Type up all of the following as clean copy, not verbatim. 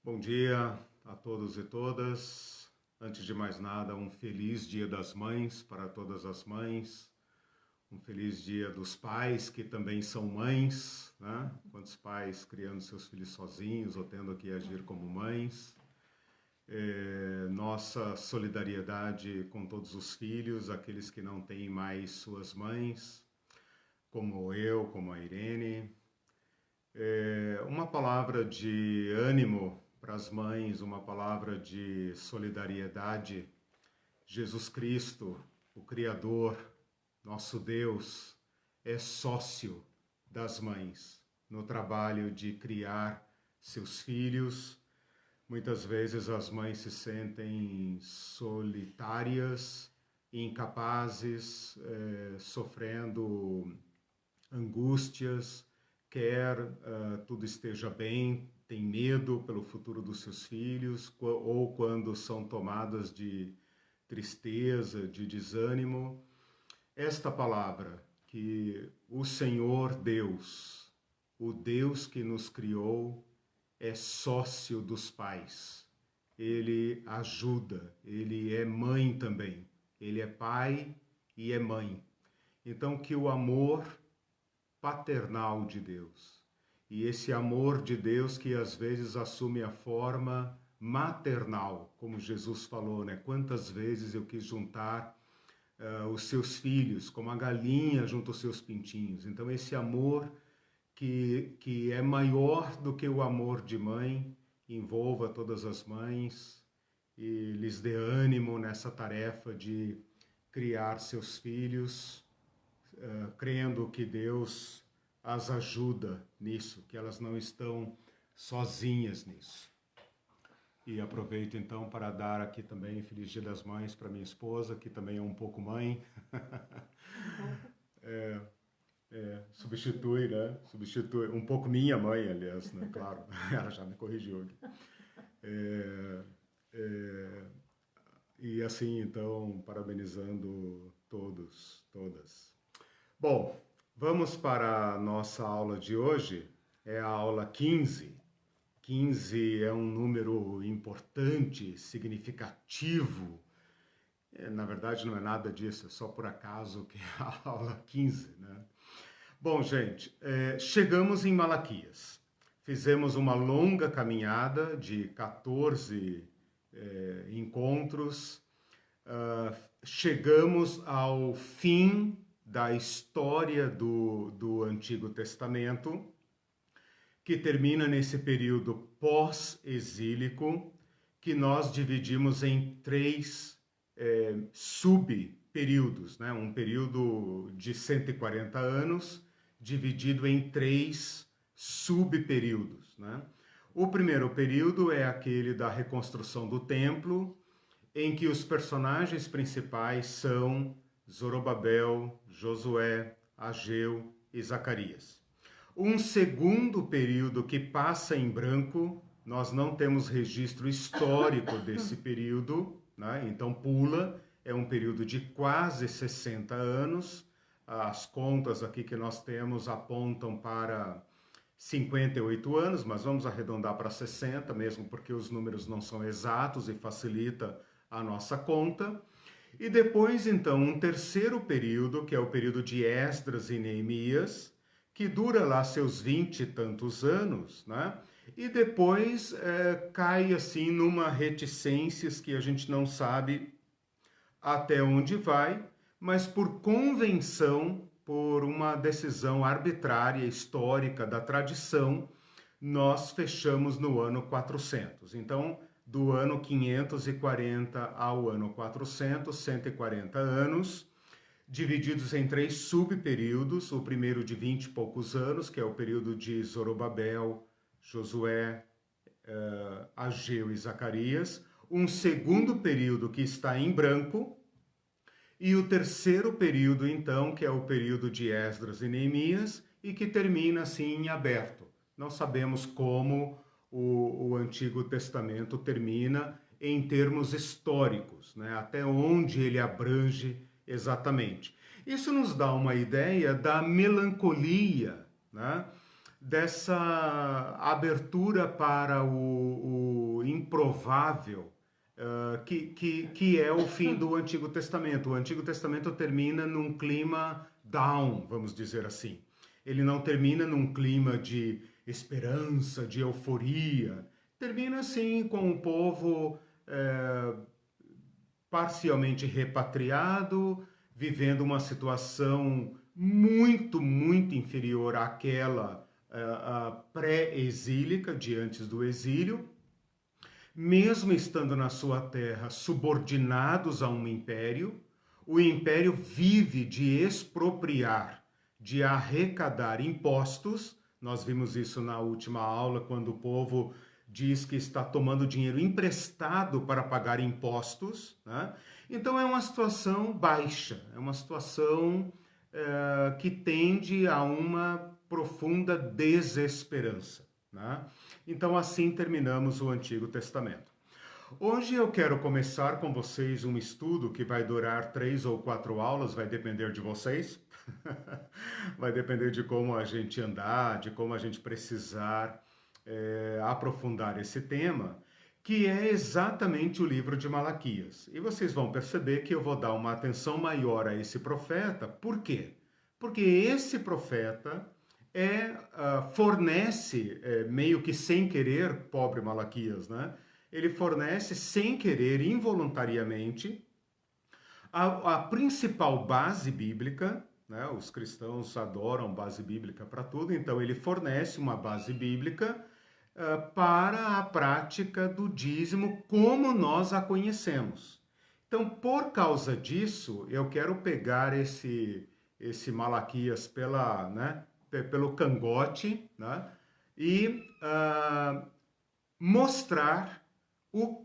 Bom dia a todos e todas. Antes de mais nada, um feliz Dia das Mães para todas as mães. Um feliz Dia dos pais que também são mães, né? Quantos pais criando seus filhos sozinhos ou tendo que agir como mães. Nossa solidariedade com todos os filhos, aqueles que não têm mais suas mães, como eu, como a Irene. Uma palavra de ânimo para as mães, uma palavra de solidariedade. Jesus Cristo, o Criador, nosso Deus, é sócio das mães no trabalho de criar seus filhos. Muitas vezes as mães se sentem solitárias, incapazes, sofrendo angústias, quer tudo esteja bem, tem medo pelo futuro dos seus filhos, ou quando são tomadas de tristeza, de desânimo. Esta palavra, que o Senhor Deus, o Deus que nos criou, é sócio dos pais. Ele ajuda, ele é mãe também. Ele é pai e é mãe. Então, que o amor paternal de Deus, e esse amor de Deus que às vezes assume a forma maternal, como Jesus falou, né? Quantas vezes eu quis juntar os seus filhos, como a galinha junta os seus pintinhos. Então esse amor que é maior do que o amor de mãe, envolva todas as mães e lhes dê ânimo nessa tarefa de criar seus filhos, crendo que Deus as ajuda nisso, que elas não estão sozinhas nisso. E aproveito então para dar aqui também Feliz Dia das Mães para minha esposa, que também é um pouco mãe. Substitui, né? Substitui, um pouco minha mãe, aliás, né? Claro, ela já me corrigiu aqui. E assim, então, parabenizando todos, todas. Bom, vamos para a nossa aula de hoje, é a aula 15. 15 é um número importante, significativo. Na verdade, não é nada disso, é só por acaso que é a aula 15, né? Bom, gente, chegamos em Malaquias. Fizemos uma longa caminhada de 14 encontros. Chegamos ao fim da história do Antigo Testamento, que termina nesse período pós-exílico, que nós dividimos em 3 subperíodos, né? Um período de 140 anos, dividido em 3 subperíodos, né? O primeiro período é aquele da reconstrução do templo, em que os personagens principais são Zorobabel, Josué, Ageu e Zacarias. Um segundo período que passa em branco, nós não temos registro histórico desse período, né? Então pula, é um período de quase 60 anos. As contas aqui que nós temos apontam para 58 anos, mas vamos arredondar para 60 mesmo, porque os números não são exatos e facilita a nossa conta. E depois, então, um terceiro período, que é o período de Esdras e Neemias, que dura lá seus 20 e tantos anos, né? E depois cai assim numa reticências que a gente não sabe até onde vai, mas por convenção, por uma decisão arbitrária, histórica da tradição, nós fechamos no ano 400. Então, do ano 540 ao ano 400, 140 anos, divididos em 3 subperíodos, o primeiro de 20 e poucos anos, que é o período de Zorobabel, Josué, Ageu e Zacarias, um segundo período que está em branco, e o terceiro período, então, que é o período de Esdras e Neemias, e que termina assim em aberto. Não sabemos como o Antigo Testamento termina em termos históricos, né? Até onde ele abrange exatamente. Isso nos dá uma ideia da melancolia, né? dessa abertura para o improvável, que é o fim do Antigo Testamento. O Antigo Testamento termina num clima down, vamos dizer assim. Ele não termina num clima de esperança, de euforia. Termina assim com o povo parcialmente repatriado, vivendo uma situação muito, muito inferior àquela pré-exílica, de antes do exílio, mesmo estando na sua terra subordinados a um império. O império vive de expropriar, de arrecadar impostos. Nós vimos isso na última aula, quando o povo diz que está tomando dinheiro emprestado para pagar impostos, né? Então é uma situação baixa, é uma situação que tende a uma profunda desesperança, né? Então assim terminamos o Antigo Testamento. Hoje eu quero começar com vocês um estudo que vai durar 3 ou 4 aulas, vai depender de vocês, vai depender de como a gente andar, de como a gente precisar aprofundar esse tema, que é exatamente o livro de Malaquias. E vocês vão perceber que eu vou dar uma atenção maior a esse profeta. Por quê? Porque esse profeta fornece, meio que sem querer, pobre Malaquias, né? Ele fornece sem querer, involuntariamente, a principal base bíblica, né? Os cristãos adoram base bíblica para tudo, então ele fornece uma base bíblica para a prática do dízimo como nós a conhecemos. Então, por causa disso, eu quero pegar esse Malaquias pelo cangote, né? E mostrar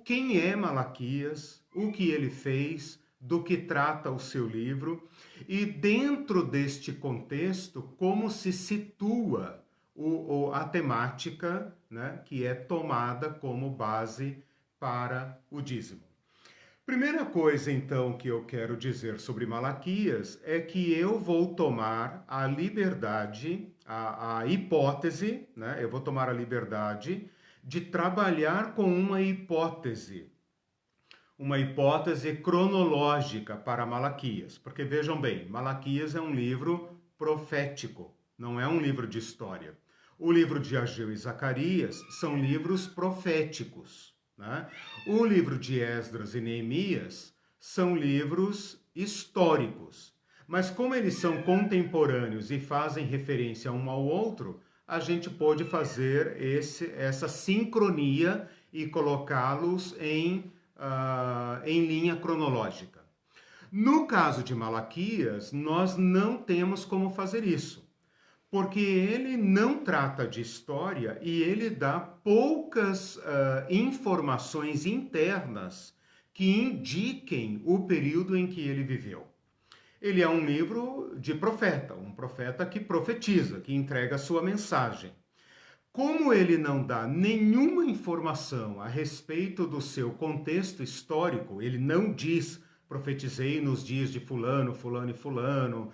quem é Malaquias, o que ele fez, do que trata o seu livro, e dentro deste contexto, como se situa a temática, né, que é tomada como base para o dízimo. Primeira coisa, então, que eu quero dizer sobre Malaquias é que eu vou tomar a liberdade, a hipótese, né, eu vou tomar a liberdade de trabalhar com uma hipótese cronológica para Malaquias. Porque vejam bem, Malaquias é um livro profético, não é um livro de história. O livro de Ageu e Zacarias são livros proféticos, né? O livro de Esdras e Neemias são livros históricos. Mas como eles são contemporâneos e fazem referência um ao outro, a gente pode fazer essa sincronia e colocá-los em linha cronológica. No caso de Malaquias, nós não temos como fazer isso, porque ele não trata de história e ele dá poucas informações internas que indiquem o período em que ele viveu. Ele é um livro de profeta, um profeta que profetiza, que entrega a sua mensagem. Como ele não dá nenhuma informação a respeito do seu contexto histórico, ele não diz, profetizei nos dias de fulano, fulano e fulano,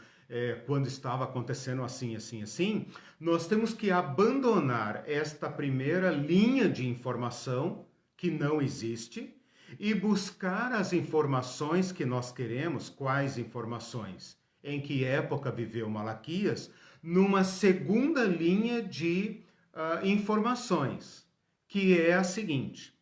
quando estava acontecendo assim, assim, assim, nós temos que abandonar esta primeira linha de informação, que não existe, e buscar as informações que nós queremos. Quais informações? Em que época viveu Malaquias? Numa segunda linha de informações, que é a seguinte: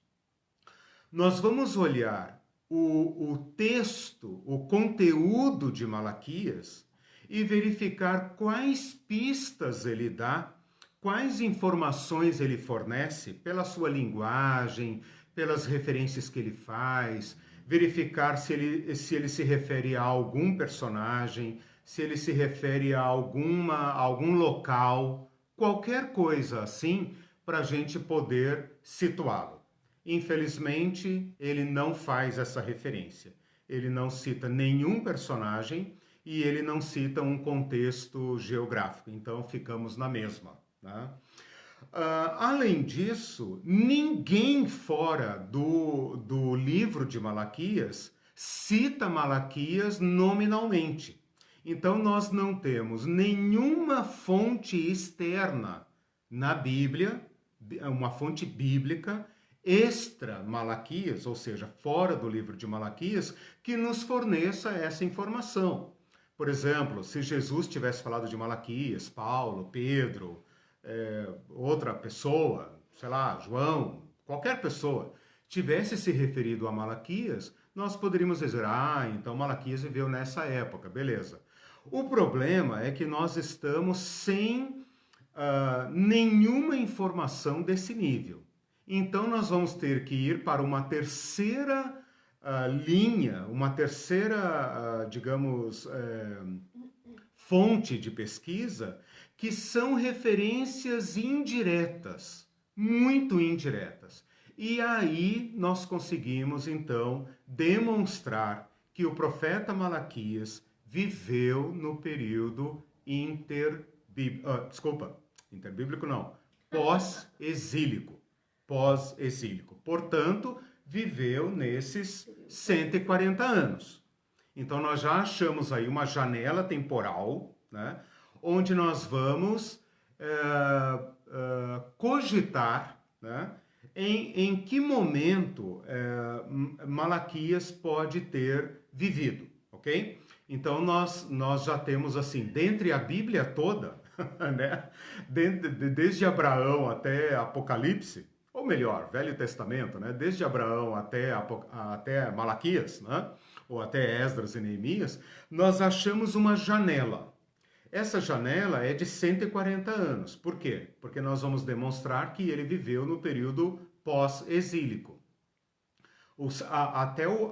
nós vamos olhar o texto, o conteúdo de Malaquias e verificar quais pistas ele dá, quais informações ele fornece pela sua linguagem, pelas referências que ele faz, verificar se ele se refere a algum personagem, se ele se refere a algum local, qualquer coisa assim, para a gente poder situá-lo. Infelizmente, ele não faz essa referência. Ele não cita nenhum personagem e ele não cita um contexto geográfico. Então, ficamos na mesma, né? Além disso, ninguém fora do livro de Malaquias cita Malaquias nominalmente. Então, nós não temos nenhuma fonte externa na Bíblia, uma fonte bíblica extra Malaquias, ou seja, fora do livro de Malaquias, que nos forneça essa informação. Por exemplo, se Jesus tivesse falado de Malaquias, Paulo, Pedro, outra pessoa, sei lá, João, qualquer pessoa, tivesse se referido a Malaquias, nós poderíamos dizer, então Malaquias viveu nessa época, beleza. O problema é que nós estamos sem nenhuma informação desse nível. Então nós vamos ter que ir para uma terceira linha, uma terceira, digamos, fonte de pesquisa, que são referências indiretas, muito indiretas. E aí nós conseguimos, então, demonstrar que o profeta Malaquias viveu no período interbíblico não, pós-exílico. Pós-exílico. Portanto, viveu nesses 140 anos. Então, nós já achamos aí uma janela temporal, né, onde nós vamos cogitar, né, em que momento Malaquias pode ter vivido, ok? Então, nós já temos, assim, dentre a Bíblia toda, né, desde Abraão até Apocalipse, ou melhor, Velho Testamento, né, desde Abraão até Malaquias, né, ou até Esdras e Neemias, nós achamos uma janela. Essa janela é de 140 anos. Por quê? Porque nós vamos demonstrar que ele viveu no período pós-exílico.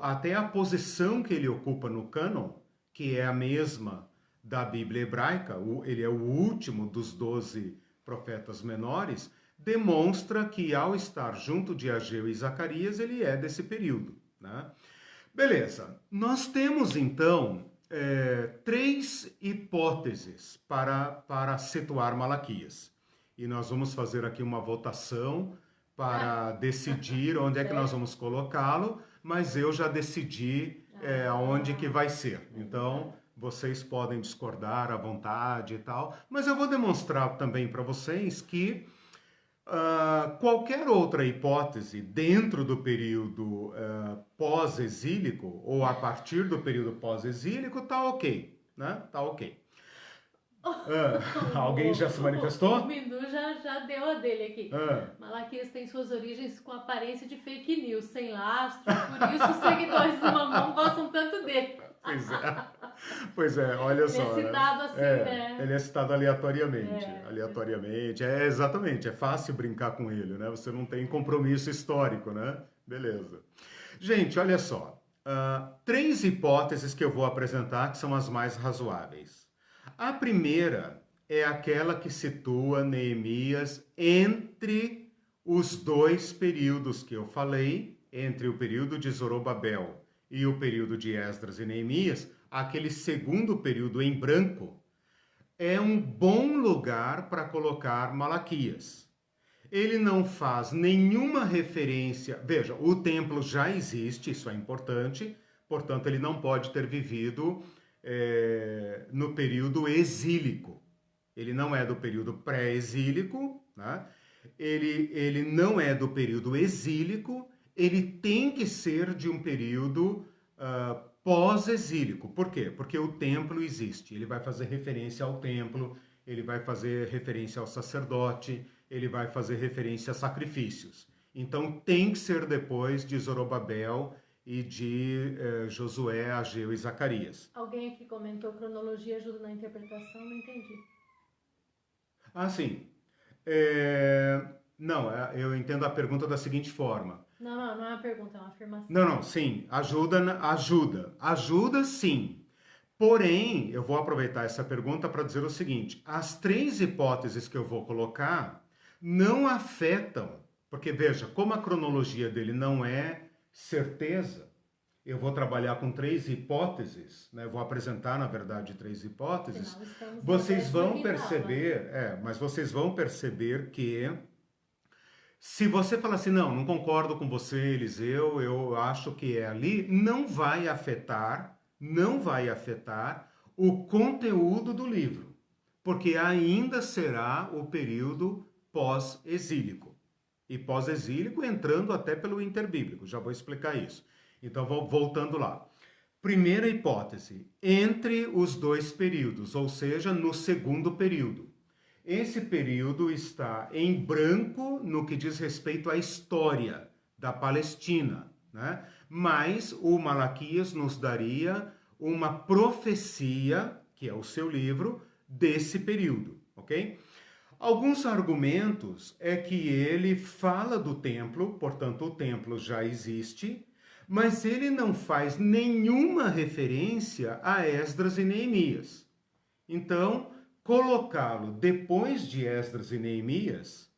Até a posição que ele ocupa no cânon, que é a mesma da Bíblia hebraica, ele é o último dos 12 profetas menores, demonstra que ao estar junto de Ageu e Zacarias, ele é desse período, né? Beleza, nós temos então 3 hipóteses para situar Malaquias. E nós vamos fazer aqui uma votação para decidir onde é que nós vamos colocá-lo, mas eu já decidi aonde que vai ser. Então, vocês podem discordar à vontade e tal, mas eu vou demonstrar também para vocês que qualquer outra hipótese dentro do período pós-exílico ou a partir do período pós-exílico tá ok, né? Tá ok. Alguém já se manifestou? O Mindu já deu a dele aqui. Malaquias tem suas origens com aparência de fake news, sem lastro, por isso os seguidores do Mamão gostam tanto dele. Pois é, olha só. Ele é citado assim, né? Ele é citado aleatoriamente. Exatamente, é fácil brincar com ele, né? Você não tem compromisso histórico, né? Beleza. Gente, olha só. 3 hipóteses que eu vou apresentar que são as mais razoáveis. A primeira é aquela que situa Neemias entre os 2 períodos que eu falei, entre o período de Zorobabel e o período de Esdras e Neemias, aquele segundo período em branco, é um bom lugar para colocar Malaquias. Ele não faz nenhuma referência. Veja, o templo já existe, isso é importante, portanto, ele não pode ter vivido no período exílico. Ele não é do período pré-exílico, né? Ele não é do período exílico, ele tem que ser de um período pós-exílico. Por quê? Porque o templo existe. Ele vai fazer referência ao templo, ele vai fazer referência ao sacerdote, ele vai fazer referência a sacrifícios. Então tem que ser depois de Zorobabel e de Josué, Ageu e Zacarias. Alguém aqui comentou cronologia ajuda na interpretação, não entendi. Sim. Não, eu entendo a pergunta da seguinte forma. Não é uma pergunta, é uma afirmação. Não, sim, ajuda sim. Porém, eu vou aproveitar essa pergunta para dizer o seguinte, as 3 hipóteses que eu vou colocar não afetam, porque veja, como a cronologia dele não é certeza, eu vou trabalhar com 3 hipóteses, né? Vou apresentar, na verdade, 3 hipóteses. Vocês vão perceber, mas vocês vão perceber que se você falar assim, não concordo com você, Eliseu, eu acho que é ali, não vai afetar o conteúdo do livro, porque ainda será o período pós-exílico. E pós-exílico entrando até pelo interbíblico, já vou explicar isso. Então, voltando lá. Primeira hipótese, entre os dois períodos, ou seja, no segundo período. Esse período está em branco no que diz respeito à história da Palestina, né? Mas o Malaquias nos daria uma profecia, que é o seu livro, desse período, ok? Alguns argumentos é que ele fala do templo, portanto o templo já existe, mas ele não faz nenhuma referência a Esdras e Neemias. Então, colocá-lo depois de Esdras e Neemias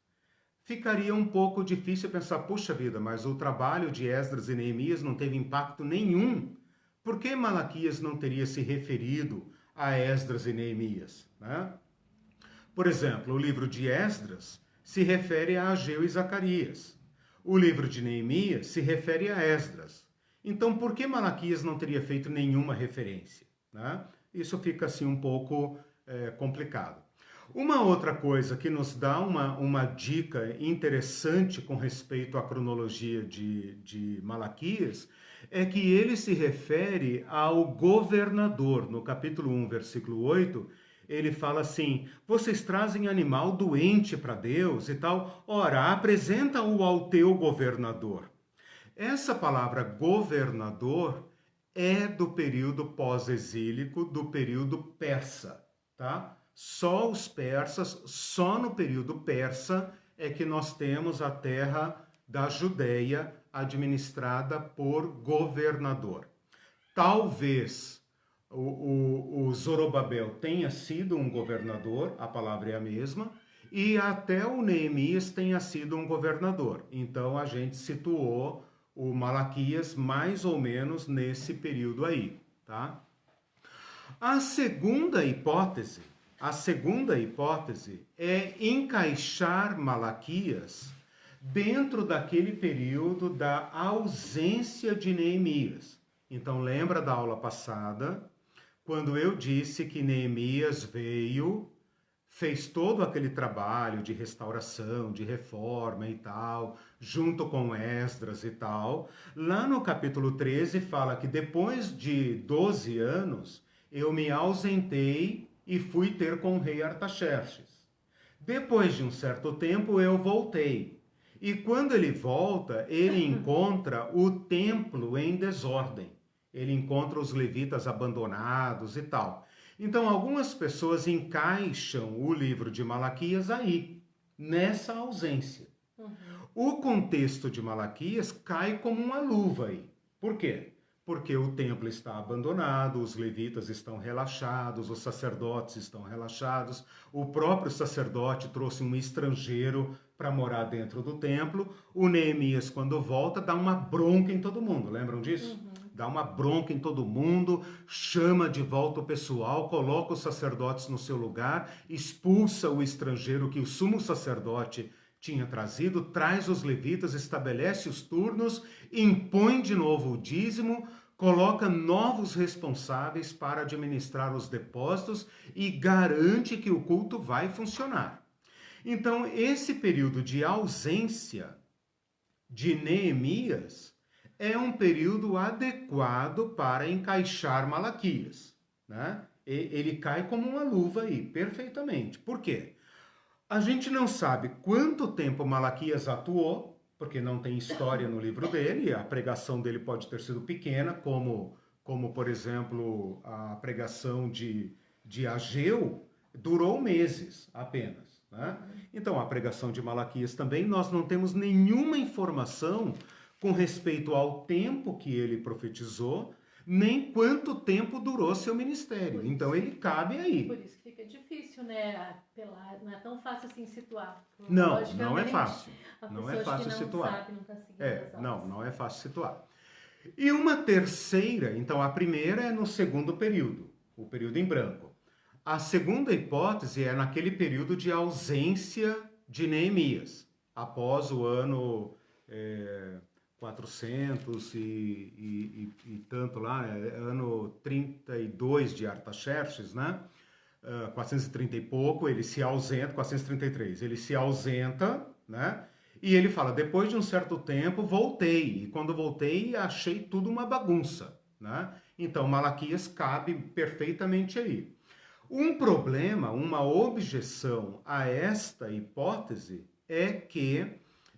ficaria um pouco difícil pensar, puxa vida, mas o trabalho de Esdras e Neemias não teve impacto nenhum. Por que Malaquias não teria se referido a Esdras e Neemias, né? Por exemplo, o livro de Esdras se refere a Ageu e Zacarias. O livro de Neemias se refere a Esdras. Então, por que Malaquias não teria feito nenhuma referência, né? Isso fica assim um pouco complicado. Uma outra coisa que nos dá uma dica interessante com respeito à cronologia de Malaquias é que ele se refere ao governador. No capítulo 1, versículo 8, ele fala assim, vocês trazem animal doente para Deus e tal, ora, apresenta-o ao teu governador. Essa palavra governador é do período pós-exílico, do período persa, tá? Só os persas, só no período persa é que nós temos a terra da Judéia administrada por governador. Talvez o Zorobabel tenha sido um governador, a palavra é a mesma, e até o Neemias tenha sido um governador. Então a gente situou o Malaquias mais ou menos nesse período aí, tá? A segunda hipótese é encaixar Malaquias dentro daquele período da ausência de Neemias. Então lembra da aula passada, quando eu disse que Neemias veio, fez todo aquele trabalho de restauração, de reforma e tal, junto com Esdras e tal. Lá no capítulo 13 fala que depois de 12 anos, eu me ausentei e fui ter com o rei Artaxerxes. Depois de um certo tempo, eu voltei. E quando ele volta, ele encontra o templo em desordem. Ele encontra os levitas abandonados e tal. Então, algumas pessoas encaixam o livro de Malaquias aí, nessa ausência. O contexto de Malaquias cai como uma luva aí. Por quê? Porque o templo está abandonado, os levitas estão relaxados, os sacerdotes estão relaxados, o próprio sacerdote trouxe um estrangeiro para morar dentro do templo. O Neemias, quando volta, dá uma bronca em todo mundo, lembram disso? Dá uma bronca em todo mundo, chama de volta o pessoal, coloca os sacerdotes no seu lugar, expulsa o estrangeiro que o sumo sacerdote tinha trazido, traz os levitas, estabelece os turnos, impõe de novo o dízimo, coloca novos responsáveis para administrar os depósitos e garante que o culto vai funcionar. Então, esse período de ausência de Neemias é um período adequado para encaixar Malaquias, né? Ele cai como uma luva aí, perfeitamente. Por quê? A gente não sabe quanto tempo Malaquias atuou, porque não tem história no livro dele, a pregação dele pode ter sido pequena, como por exemplo, a pregação de Ageu durou meses apenas, né? Então, a pregação de Malaquias também, nós não temos nenhuma informação com respeito ao tempo que ele profetizou, nem quanto tempo durou seu ministério. Então ele cabe aí. Por isso que fica difícil, né? Não é tão fácil assim situar. Não é fácil. Não é fácil situar. Não é fácil situar. E uma terceira, então a primeira é no segundo período, o período em branco. A segunda hipótese é naquele período de ausência de Neemias, após o ano 400 e tanto lá, ano 32 de Artaxerxes, né? 430 e pouco, ele se ausenta, 433, ele se ausenta, né? E ele fala, depois de um certo tempo, voltei. E quando voltei, achei tudo uma bagunça, né? Então, Malaquias cabe perfeitamente aí. Um problema, uma objeção a esta hipótese é que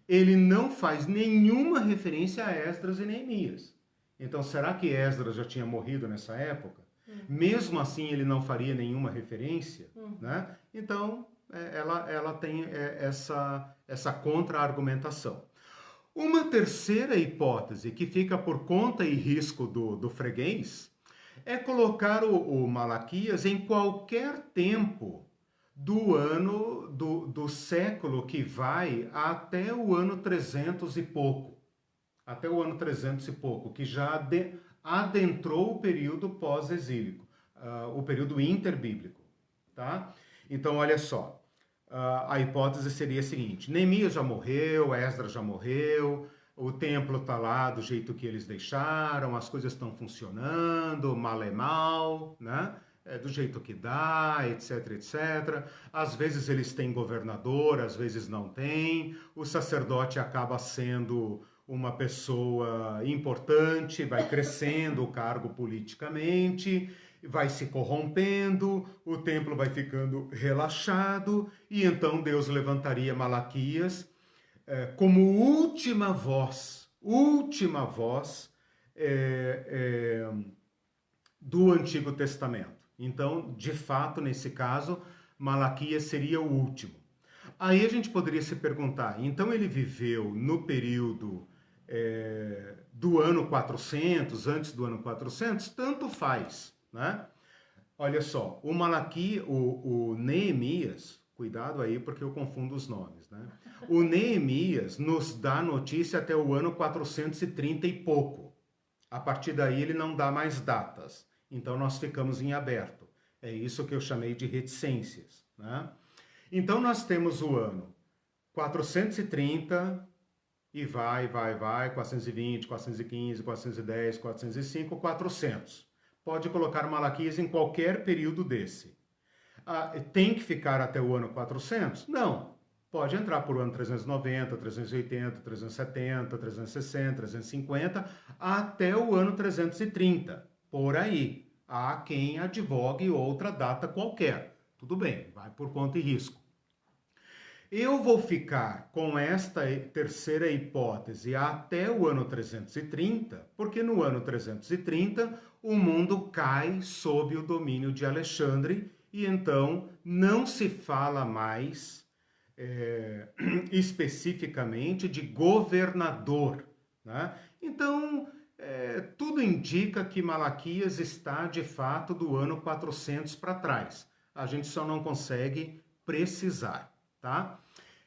ele não faz nenhuma referência a Esdras e Neemias. Então, será que Esdras já tinha morrido nessa época? Mesmo assim, ele não faria nenhuma referência, né? Então, ela tem essa contra-argumentação. Uma terceira hipótese, que fica por conta e risco do freguês, é colocar o Malaquias em qualquer tempo do ano, do século que vai até o ano 300 e pouco. Até o ano 300 e pouco, que já adentrou o período pós-exílico, o período interbíblico, tá? Então, olha só, a hipótese seria a seguinte, Neemias já morreu, Esdras já morreu, o templo está lá do jeito que eles deixaram, as coisas estão funcionando, mal é mal, né? Do jeito que dá, etc, etc. Às vezes eles têm governador, às vezes não têm. O sacerdote acaba sendo uma pessoa importante, vai crescendo o cargo politicamente, vai se corrompendo, o templo vai ficando relaxado, e então Deus levantaria Malaquias como última voz do Antigo Testamento. Então, de fato, nesse caso, Malaquias seria o último. Aí a gente poderia se perguntar, então ele viveu no período do ano 400, antes do ano 400? Tanto faz, né? Olha só, o Neemias, cuidado aí porque eu confundo os nomes, né? O Neemias nos dá notícia até o ano 430 e pouco. A partir daí ele não dá mais datas. Então nós ficamos em aberto. É isso que eu chamei de reticências, né? Então nós temos o ano 430 e vai, 420, 415, 410, 405, 400. Pode colocar Malaquias em qualquer período desse. Tem que ficar até o ano 400? Não. Pode entrar por ano 390, 380, 370, 360, 350, até o ano 330. Por aí. Há quem advogue outra data qualquer. Tudo bem, vai por conta e risco. Eu vou ficar com esta terceira hipótese até o ano 330, porque no ano 330 o mundo cai sob o domínio de Alexandre e então não se fala mais especificamente de governador, né? Então, tudo indica que Malaquias está de fato do ano 400 para trás. A gente só não consegue precisar. Tá?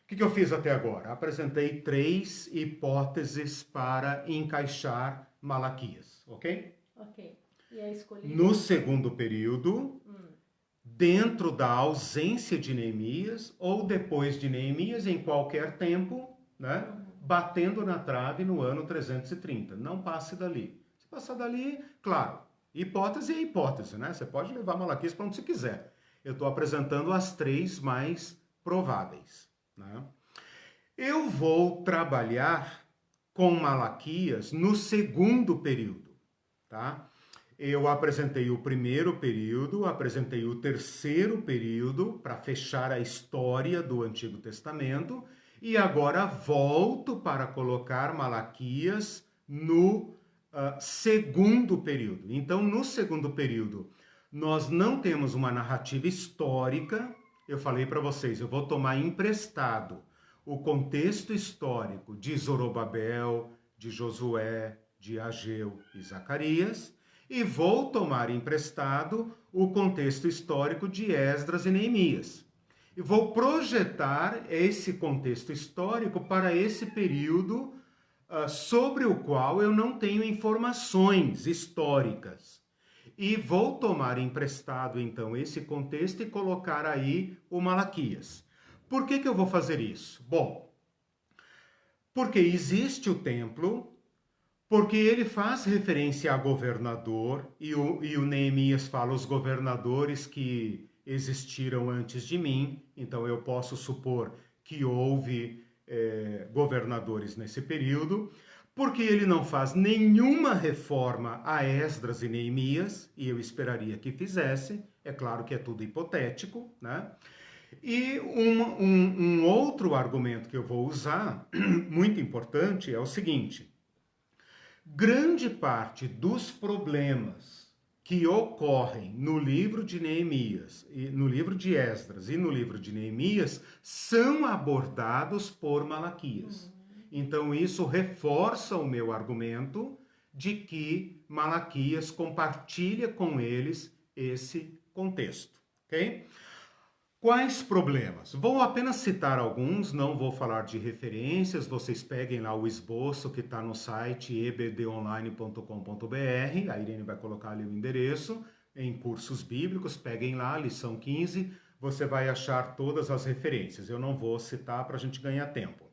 O que eu fiz até agora? Apresentei 3 hipóteses para encaixar Malaquias, ok? Ok. E a escolhida? No segundo período, dentro da ausência de Neemias, ou depois de Neemias, em qualquer tempo, né? Batendo na trave no ano 330. Não passe dali. Se passar dali, claro, hipótese é hipótese, né? Você pode levar Malaquias para onde você quiser. Eu estou apresentando as 3 mais prováveis, né? Eu vou trabalhar com Malaquias no segundo período, tá? Eu apresentei o primeiro período, apresentei o terceiro período para fechar a história do Antigo Testamento e agora volto para colocar Malaquias no segundo período. Então, no segundo período, nós não temos uma narrativa histórica. Eu falei para vocês, eu vou tomar emprestado o contexto histórico de Zorobabel, de Josué, de Ageu e Zacarias, e vou tomar emprestado o contexto histórico de Esdras e Neemias. E vou projetar esse contexto histórico para esse período sobre o qual eu não tenho informações históricas. E vou tomar emprestado, então, esse contexto e colocar aí o Malaquias. Por que eu vou fazer isso? Bom, porque existe o templo, porque ele faz referência a governador, e o Neemias fala os governadores que existiram antes de mim, então eu posso supor que houve governadores nesse período, porque ele não faz nenhuma reforma a Esdras e Neemias, e eu esperaria que fizesse, é claro que é tudo hipotético, né? E um outro argumento que eu vou usar, muito importante, é o seguinte: grande parte dos problemas que ocorrem no livro de Neemias, no livro de Esdras e no livro de Neemias são abordados por Malaquias. Então isso reforça o meu argumento de que Malaquias compartilha com eles esse contexto, ok? Quais problemas? Vou apenas citar alguns, não vou falar de referências, vocês peguem lá o esboço que está no site ebdonline.com.br, a Irene vai colocar ali o endereço, em cursos bíblicos, peguem lá, lição 15, você vai achar todas as referências, eu não vou citar para a gente ganhar tempo.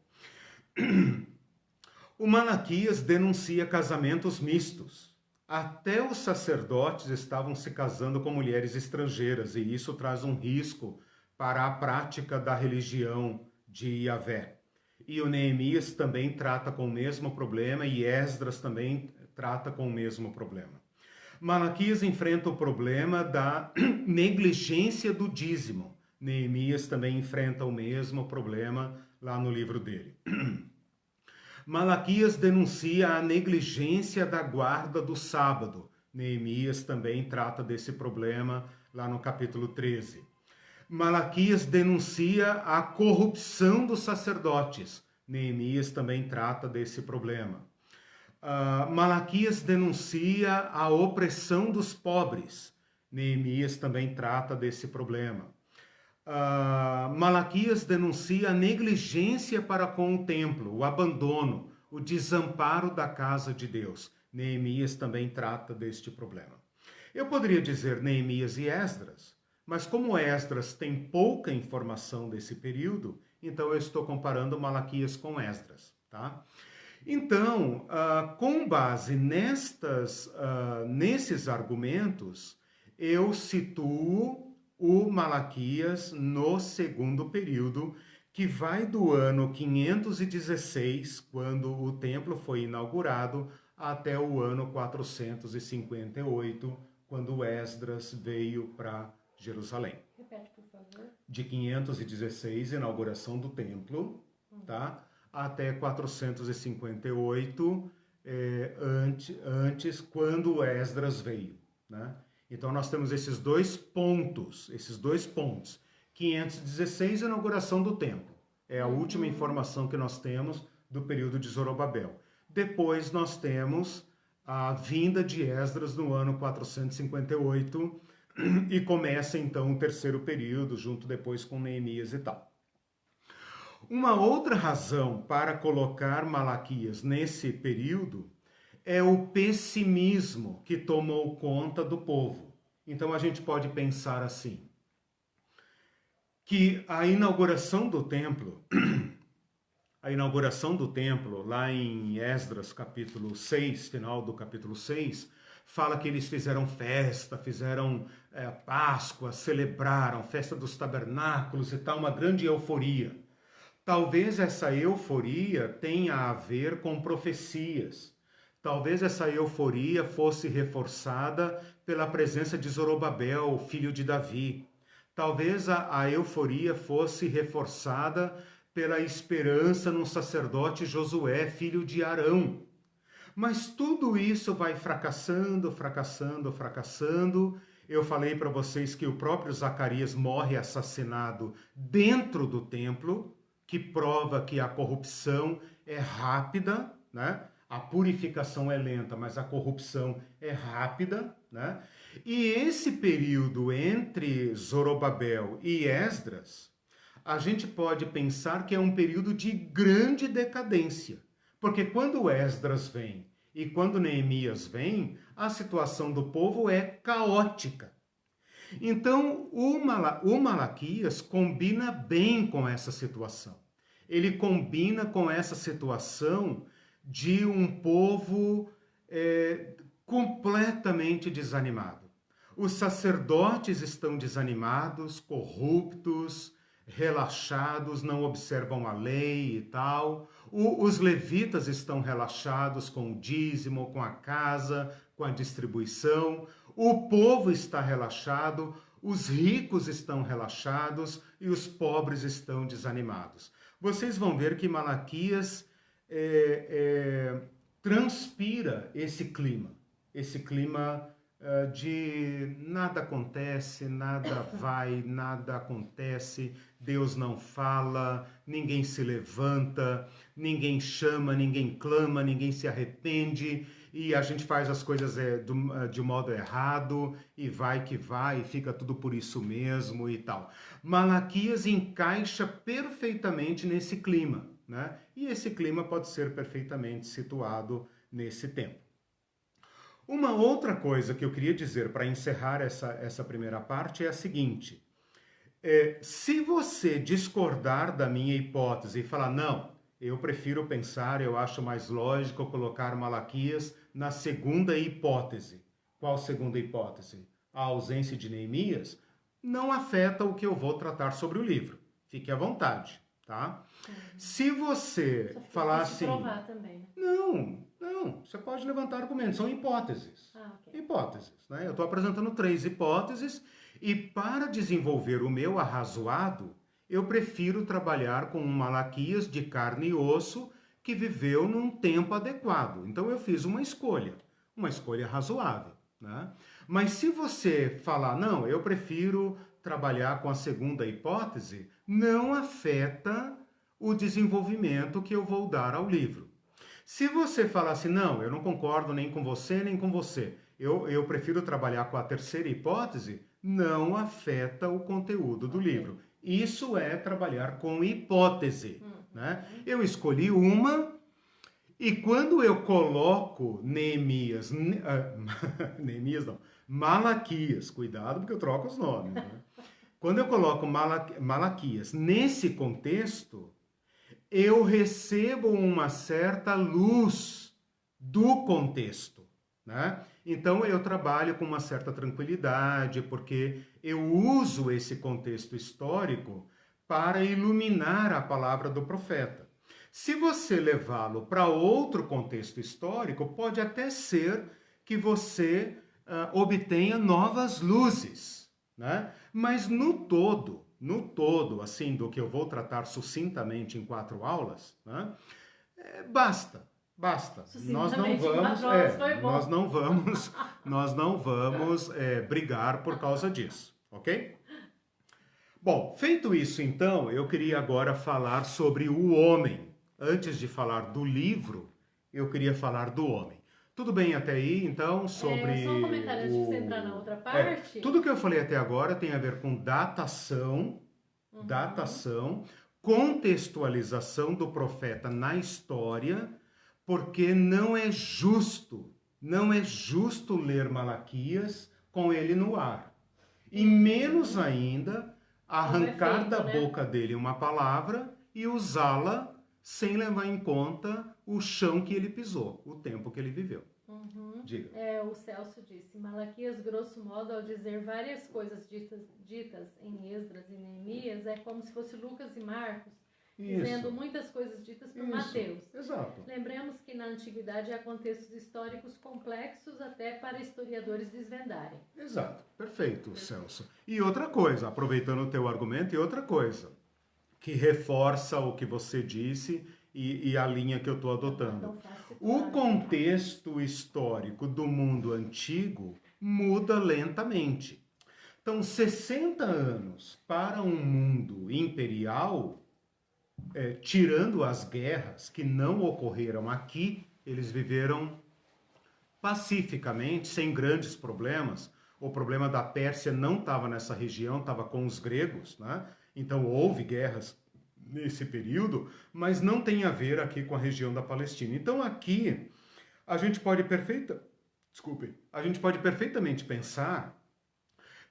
O Malaquias denuncia casamentos mistos. Até os sacerdotes estavam se casando com mulheres estrangeiras, e isso traz um risco para a prática da religião de Yahvé. E o Neemias também trata com o mesmo problema, e Esdras também trata com o mesmo problema. Malaquias enfrenta o problema da negligência do dízimo. Neemias também enfrenta o mesmo problema lá no livro dele. Malaquias denuncia a negligência da guarda do sábado. Neemias também trata desse problema lá no capítulo 13. Malaquias denuncia a corrupção dos sacerdotes. Neemias também trata desse problema. Malaquias denuncia a opressão dos pobres. Neemias também trata desse problema. Malaquias denuncia a negligência para com o templo, o abandono, o desamparo da casa de Deus. Neemias também trata deste problema. Eu poderia dizer Neemias e Esdras, mas como Esdras tem pouca informação desse período, então eu estou comparando Malaquias com Esdras, tá? Então, com base nesses argumentos, eu situo o Malaquias no segundo período, que vai do ano 516, quando o templo foi inaugurado, até o ano 458, quando Esdras veio para Jerusalém. Repete, por favor. De 516, inauguração do templo, tá? Até 458, antes, quando Esdras veio, né? Então nós temos esses dois pontos. 516, inauguração do templo. É a última informação que nós temos do período de Zorobabel. Depois nós temos a vinda de Esdras no ano 458, e começa então o terceiro período, junto depois com Neemias e tal. Uma outra razão para colocar Malaquias nesse período é o pessimismo que tomou conta do povo. Então a gente pode pensar assim, que a inauguração do templo lá em Esdras capítulo 6, final do capítulo 6, fala que eles fizeram festa, fizeram Páscoa, celebraram festa dos tabernáculos e tal, uma grande euforia. Talvez essa euforia tenha a ver com profecias. Talvez essa euforia fosse reforçada pela presença de Zorobabel, filho de Davi. Talvez a euforia fosse reforçada pela esperança no sacerdote Josué, filho de Arão. Mas tudo isso vai fracassando. Eu falei para vocês que o próprio Zacarias morre assassinado dentro do templo, que prova que a corrupção é rápida, né? A purificação é lenta, mas a corrupção é rápida, né? E esse período entre Zorobabel e Esdras, a gente pode pensar que é um período de grande decadência. Porque quando Esdras vem e quando Neemias vem, a situação do povo é caótica. Então, o Malaquias combina bem com essa situação. Ele combina com essa situação de um povo completamente desanimado. Os sacerdotes estão desanimados, corruptos, relaxados, não observam a lei e tal. Os levitas estão relaxados com o dízimo, com a casa, com a distribuição. O povo está relaxado, os ricos estão relaxados e os pobres estão desanimados. Vocês vão ver que Malaquias transpira esse clima de nada acontece, nada vai, nada acontece, Deus não fala, ninguém se levanta, ninguém chama, ninguém clama, ninguém se arrepende, e a gente faz as coisas de modo errado, e vai que vai, e fica tudo por isso mesmo e tal. Malaquias encaixa perfeitamente nesse clima, né? E esse clima pode ser perfeitamente situado nesse tempo. Uma outra coisa que eu queria dizer para encerrar essa primeira parte é a seguinte. Se você discordar da minha hipótese e falar, não, eu prefiro pensar, eu acho mais lógico colocar Malaquias na segunda hipótese. Qual segunda hipótese? A ausência de Neemias não afeta o que eu vou tratar sobre o livro. Fique à vontade, tá? Se você falar assim... provar também. Não, você pode levantar argumentos, são hipóteses. Okay. Hipóteses, né? Eu estou apresentando 3 hipóteses e para desenvolver o meu arrazoado, eu prefiro trabalhar com um Malaquias de carne e osso que viveu num tempo adequado. Então eu fiz uma escolha razoável, né? Mas se você falar, não, eu prefiro trabalhar com a segunda hipótese, não afeta o desenvolvimento que eu vou dar ao livro. Se você falar assim, não, eu não concordo nem com você, nem com você, eu prefiro trabalhar com a terceira hipótese, não afeta o conteúdo do livro. Isso é trabalhar com hipótese, né? Eu escolhi uma e quando eu coloco Malaquias, cuidado porque eu troco os nomes, né? Quando eu coloco Malaquias nesse contexto, eu recebo uma certa luz do contexto, né? Então eu trabalho com uma certa tranquilidade, porque eu uso esse contexto histórico para iluminar a palavra do profeta. Se você levá-lo para outro contexto histórico, pode até ser que você obtenha novas luzes, né? Mas no todo, assim, do que eu vou tratar sucintamente em 4 aulas, né? Basta. Nós não vamos brigar por causa disso, ok? Bom, feito isso então, eu queria agora falar sobre o homem. Antes de falar do livro, eu queria falar do homem. Tudo bem até aí, então, sobre... só um comentário antes de você entrar na outra parte. Tudo que eu falei até agora tem a ver com datação, contextualização do profeta na história, porque não é justo ler Malaquias com ele no ar. E menos ainda arrancar da boca dele uma palavra e usá-la sem levar em conta o chão que ele pisou, o tempo que ele viveu. Diga. O Celso disse, Malaquias, grosso modo, ao dizer várias coisas ditas em Esdras e Neemias, é como se fosse Lucas e Marcos, dizendo muitas coisas ditas por Mateus. Exato. Lembremos que na antiguidade há contextos históricos complexos até para historiadores desvendarem. Exato, perfeito, Celso. E outra coisa, aproveitando o teu argumento, e outra coisa, que reforça o que você disse e a linha que eu estou adotando. O contexto histórico do mundo antigo muda lentamente. Então, 60 anos para um mundo imperial, tirando as guerras que não ocorreram aqui, eles viveram pacificamente, sem grandes problemas. O problema da Pérsia não estava nessa região, estava com os gregos, né? Então houve guerras nesse período, mas não tem a ver aqui com a região da Palestina. Então aqui a gente pode perfeitamente pensar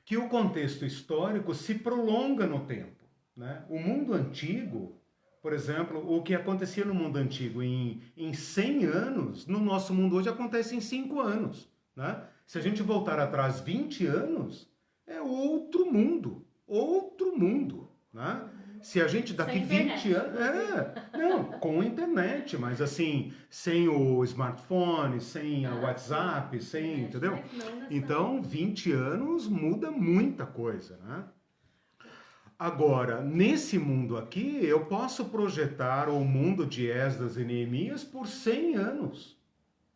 que o contexto histórico se prolonga no tempo, né? O mundo antigo, por exemplo, o que acontecia no mundo antigo em 100 anos, no nosso mundo hoje acontece em 5 anos, né? Se a gente voltar atrás 20 anos, é outro mundo, né? Se a gente daqui 20 anos... não, com a internet, mas assim, sem o smartphone, sem o WhatsApp, sem, entendeu? Então, 20 anos muda muita coisa, né? Agora, nesse mundo aqui, eu posso projetar o mundo de Esdras e Neemias por 100 anos,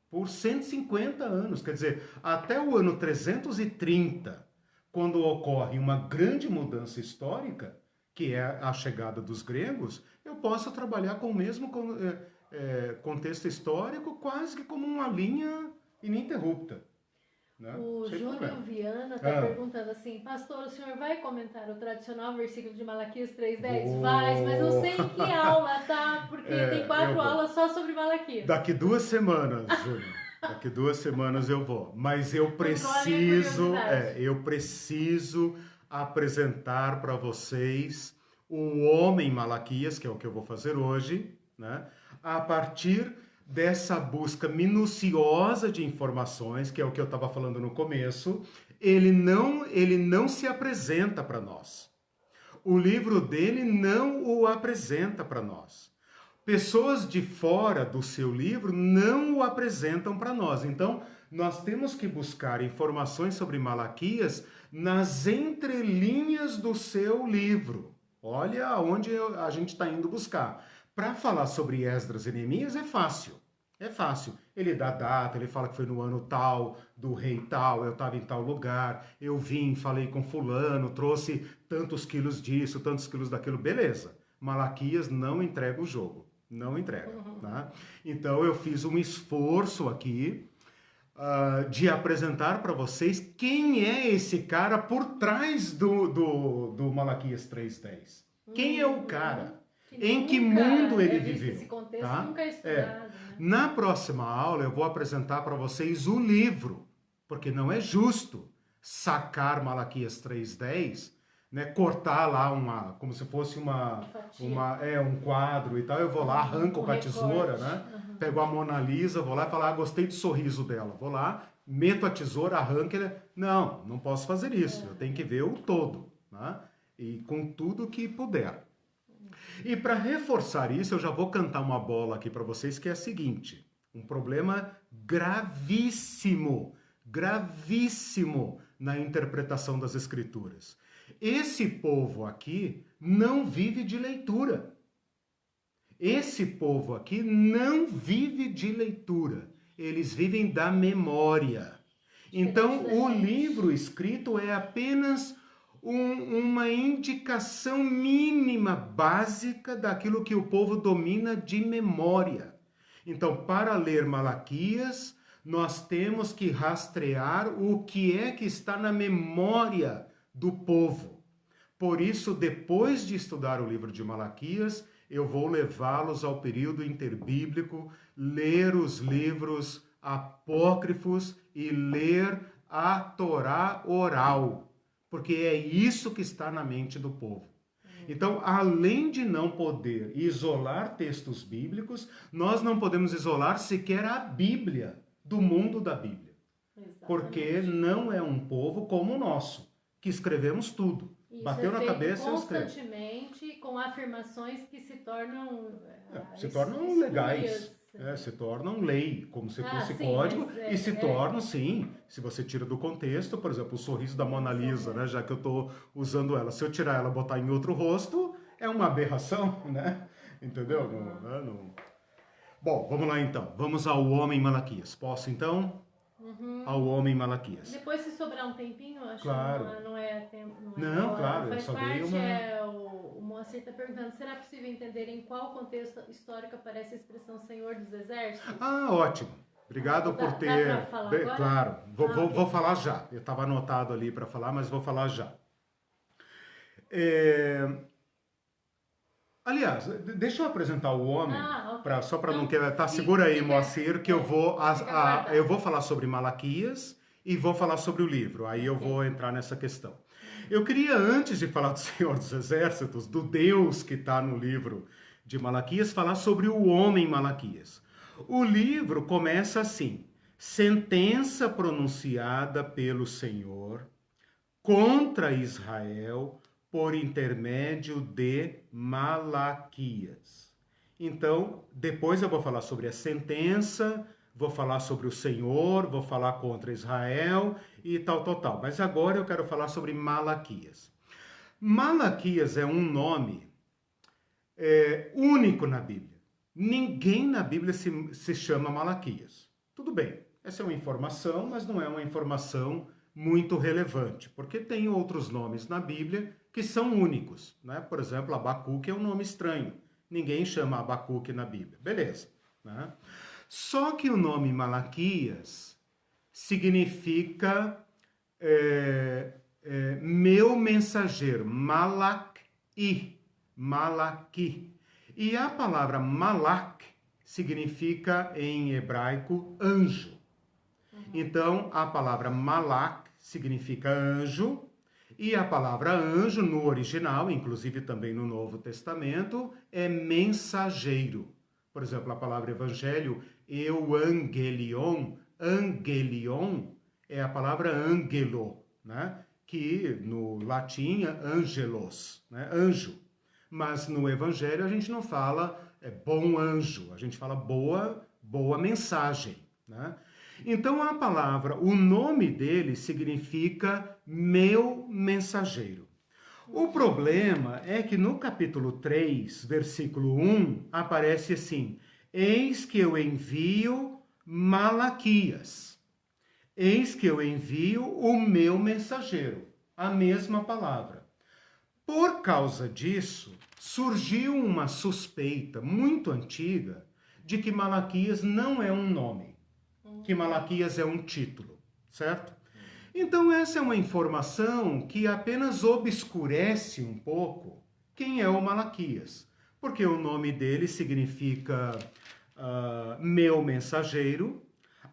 por 150 anos, quer dizer, até o ano 330, quando ocorre uma grande mudança histórica, que é a chegada dos gregos, eu posso trabalhar com o mesmo contexto histórico quase que como uma linha ininterrupta. Né? O Júnior Viana está perguntando assim, pastor, o senhor vai comentar o tradicional versículo de Malaquias 3:10? Vai, mas não sei em que aula, tá? Porque tem 4 aulas só sobre Malaquias. Daqui 2 semanas, Júnior. Daqui 2 semanas eu vou. Mas eu preciso apresentar para vocês o homem Malaquias, que é o que eu vou fazer hoje, né? A partir dessa busca minuciosa de informações, que é o que eu estava falando no começo, ele não se apresenta para nós. O livro dele não o apresenta para nós. Pessoas de fora do seu livro não o apresentam para nós. Então, nós temos que buscar informações sobre Malaquias nas entrelinhas do seu livro. Olha aonde a gente está indo buscar. Para falar sobre Esdras e Neemias é fácil. É fácil. Ele dá data, ele fala que foi no ano tal, do rei tal, eu estava em tal lugar, eu vim, falei com fulano, trouxe tantos quilos disso, tantos quilos daquilo. Beleza. Malaquias não entrega o jogo. Não entrega. Né? Então eu fiz um esforço aqui de apresentar para vocês quem é esse cara por trás do Malaquias 3:10. Quem é o cara? Em que mundo ele viveu? Esse contexto nunca é estudado. Né? Na próxima aula eu vou apresentar para vocês o livro, porque não é justo sacar Malaquias 3:10, né, cortar lá como se fosse um quadro e tal, eu vou lá, arranco com a tesoura, né? Pego a Mona Lisa, vou lá e falo, gostei do sorriso dela, vou lá, meto a tesoura, arranco ele... Não posso fazer isso, eu tenho que ver o todo, né? E com tudo que puder. E para reforçar isso, eu já vou cantar uma bola aqui para vocês, que é a seguinte, um problema gravíssimo na interpretação das Escrituras. Esse povo aqui não vive de leitura. Esse povo aqui não vive de leitura. Eles vivem da memória. Então, o livro escrito é apenas uma indicação mínima, básica, daquilo que o povo domina de memória. Então, para ler Malaquias, nós temos que rastrear o que é que está na memória do povo. Por isso, depois de estudar o livro de Malaquias, eu vou levá-los ao período interbíblico, ler os livros apócrifos e ler a Torá oral, porque é isso que está na mente do povo. Então, além de não poder isolar textos bíblicos, nós não podemos isolar sequer a Bíblia do mundo da Bíblia. Exatamente. Porque não é um povo como o nosso, que escrevemos tudo. Isso bateu na cabeça e escreve. Constantemente, com afirmações que se tornam legais. Se tornam lei, como se fosse código, e se tornam, sim, se você tira do contexto, por exemplo, o sorriso da Mona Lisa, né, já que eu estou usando ela, se eu tirar ela e botar em outro rosto, é uma aberração, né? Entendeu? Bom, vamos lá então, vamos ao homem Malaquias. Posso então? Ao homem Malaquias. Depois, se sobrar um tempinho, acho claro. que não é tempo. Não, claro, faz eu só parte, dei uma... O Moacir está perguntando, será possível entender em qual contexto histórico aparece a expressão Senhor dos Exércitos? Ótimo. Obrigado por ter... Dá pra falar agora? Claro, vou falar já. Eu estava anotado ali para falar, mas vou falar já. Aliás, deixa eu apresentar o homem, okay. Só para não querer... Tá, segura aí, Moacir, que eu vou falar sobre Malaquias e vou falar sobre o livro. Aí eu vou entrar nessa questão. Eu queria, antes de falar do Senhor dos Exércitos, do Deus que está no livro de Malaquias, falar sobre o homem Malaquias. O livro começa assim: sentença pronunciada pelo Senhor contra Israel por intermédio de Malaquias. Então, depois eu vou falar sobre a sentença, vou falar sobre o Senhor, vou falar contra Israel e tal. Mas agora eu quero falar sobre Malaquias. Malaquias é um nome único na Bíblia. Ninguém na Bíblia se chama Malaquias. Tudo bem, essa é uma informação, mas não é uma informação muito relevante, porque tem outros nomes na Bíblia que são únicos, né? Por exemplo, Abacuque é um nome estranho. Ninguém chama Abacuque na Bíblia. Beleza, né? Só que o nome Malaquias significa meu mensageiro, Malak-i, Malaki. E a palavra Malak significa em hebraico anjo. Então, a palavra Malak significa anjo, e a palavra anjo no original, inclusive também no Novo Testamento, é mensageiro. Por exemplo, a palavra evangelho, euangelion, angelion, é a palavra angelo, né? Que no latim é angelos, né? Anjo. Mas no evangelho a gente não fala bom anjo, a gente fala boa mensagem, né? Então a palavra, o nome dele significa meu mensageiro. O problema é que no capítulo 3, versículo 1, aparece assim: eis que eu envio Malaquias. Eis que eu envio o meu mensageiro. A mesma palavra. Por causa disso, surgiu uma suspeita muito antiga de que Malaquias não é um nome, que Malaquias é um título, certo? Então essa é uma informação que apenas obscurece um pouco quem é o Malaquias, porque o nome dele significa meu mensageiro,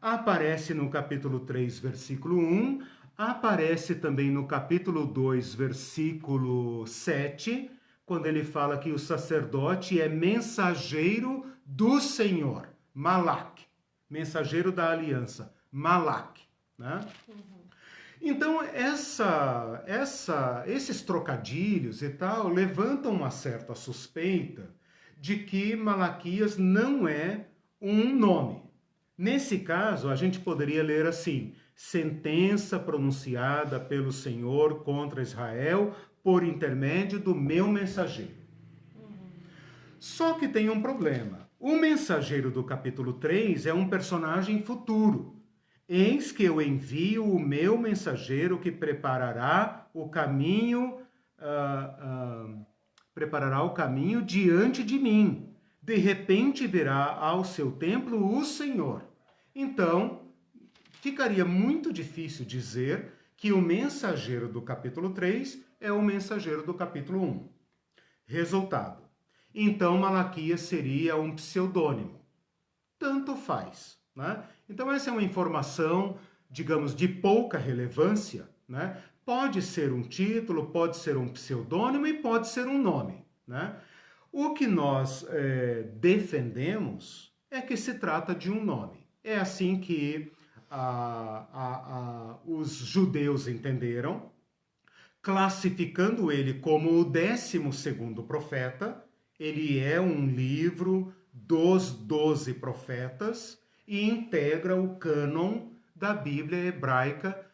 aparece no capítulo 3, versículo 1, aparece também no capítulo 2, versículo 7, quando ele fala que o sacerdote é mensageiro do Senhor, Malak, mensageiro da aliança, Malak, né? Então, esses trocadilhos e tal levantam uma certa suspeita de que Malaquias não é um nome. Nesse caso, a gente poderia ler assim: sentença pronunciada pelo Senhor contra Israel por intermédio do meu mensageiro. Só que tem um problema. O mensageiro do capítulo 3 é um personagem futuro. Eis que eu envio o meu mensageiro que preparará o caminho diante de mim. De repente virá ao seu templo o Senhor. Então, ficaria muito difícil dizer que o mensageiro do capítulo 3 é o mensageiro do capítulo 1. Resultado. Então, Malaquias seria um pseudônimo. Tanto faz, né? Então, essa é uma informação, digamos, de pouca relevância, né? Pode ser um título, pode ser um pseudônimo e pode ser um nome, né? O que nós defendemos é que se trata de um nome. É assim que os judeus entenderam, classificando ele como o 12º profeta. Ele é um livro dos 12 profetas e integra o cânon da Bíblia hebraica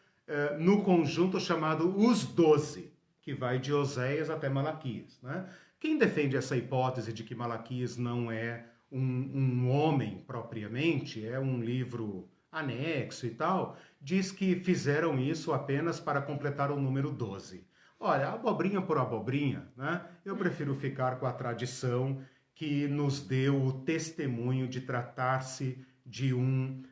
no conjunto chamado Os 12, que vai de Oséias até Malaquias, né? Quem defende essa hipótese de que Malaquias não é um homem propriamente, é um livro anexo e tal, diz que fizeram isso apenas para completar o número 12. Olha, abobrinha por abobrinha, né? Eu prefiro ficar com a tradição que nos deu o testemunho de tratar-se de um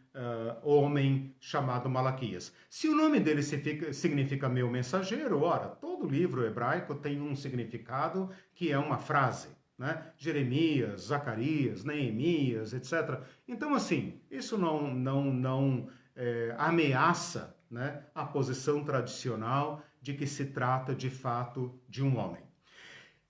homem chamado Malaquias. Se o nome dele significa meu mensageiro, ora, todo livro hebraico tem um significado que é uma frase, né? Jeremias, Zacarias, Neemias, etc. Então, assim, isso não ameaça, né, a posição tradicional de que se trata de fato de um homem.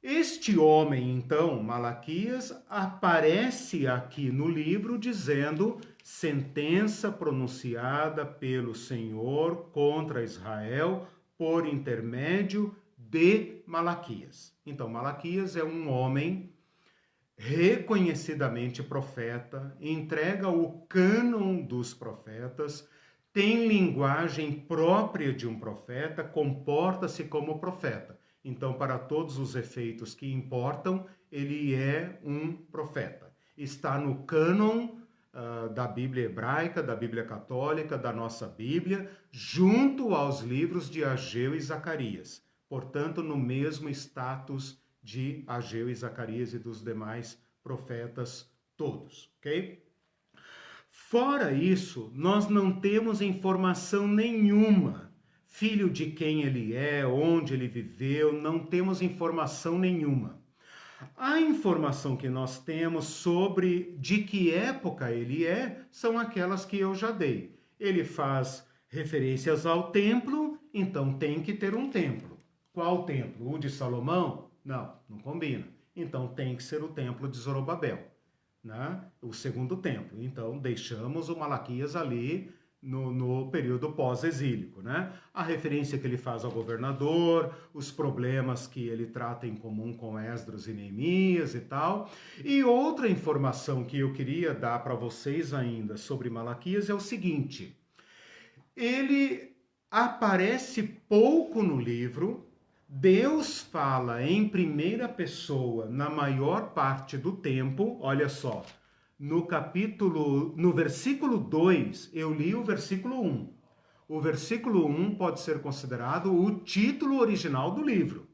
Este homem, então, Malaquias, aparece aqui no livro dizendo sentença pronunciada pelo Senhor contra Israel por intermédio de Malaquias. Então, Malaquias é um homem reconhecidamente profeta, entrega o cânon dos profetas, tem linguagem própria de um profeta, comporta-se como profeta. Então, para todos os efeitos que importam, ele é um profeta. Está no cânon da Bíblia hebraica, da Bíblia católica, da nossa Bíblia, junto aos livros de Ageu e Zacarias. Portanto, no mesmo status de Ageu e Zacarias e dos demais profetas todos, ok? Fora isso, nós não temos informação nenhuma. Filho de quem ele é, onde ele viveu, não temos informação nenhuma. A informação que nós temos sobre de que época ele é, são aquelas que eu já dei. Ele faz referências ao templo, então tem que ter um templo. Qual templo? O de Salomão? Não, não combina. Então tem que ser o templo de Zorobabel, né? O segundo templo. Então deixamos o Malaquias ali no período pós-exílico, né? A referência que ele faz ao governador, os problemas que ele trata em comum com Esdras e Neemias e tal. E outra informação que eu queria dar para vocês ainda sobre Malaquias é o seguinte: ele aparece pouco no livro. Deus fala em primeira pessoa na maior parte do tempo. Olha só, no versículo 2, eu li o versículo 1. O versículo 1 pode ser considerado o título original do livro,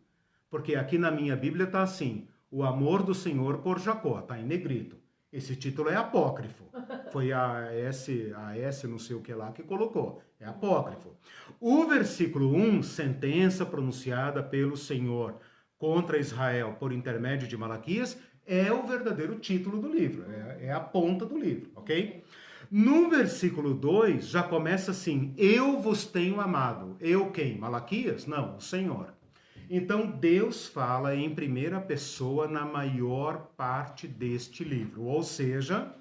porque aqui na minha Bíblia está assim: o amor do Senhor por Jacó, está em negrito. Esse título é apócrifo. Foi a S não sei o que lá que colocou. É apócrifo. O versículo 1, sentença pronunciada pelo Senhor contra Israel por intermédio de Malaquias, é o verdadeiro título do livro. É a ponta do livro, ok? No versículo 2, já começa assim: eu vos tenho amado. Eu quem? Malaquias? Não, o Senhor. Então, Deus fala em primeira pessoa na maior parte deste livro. Ou seja,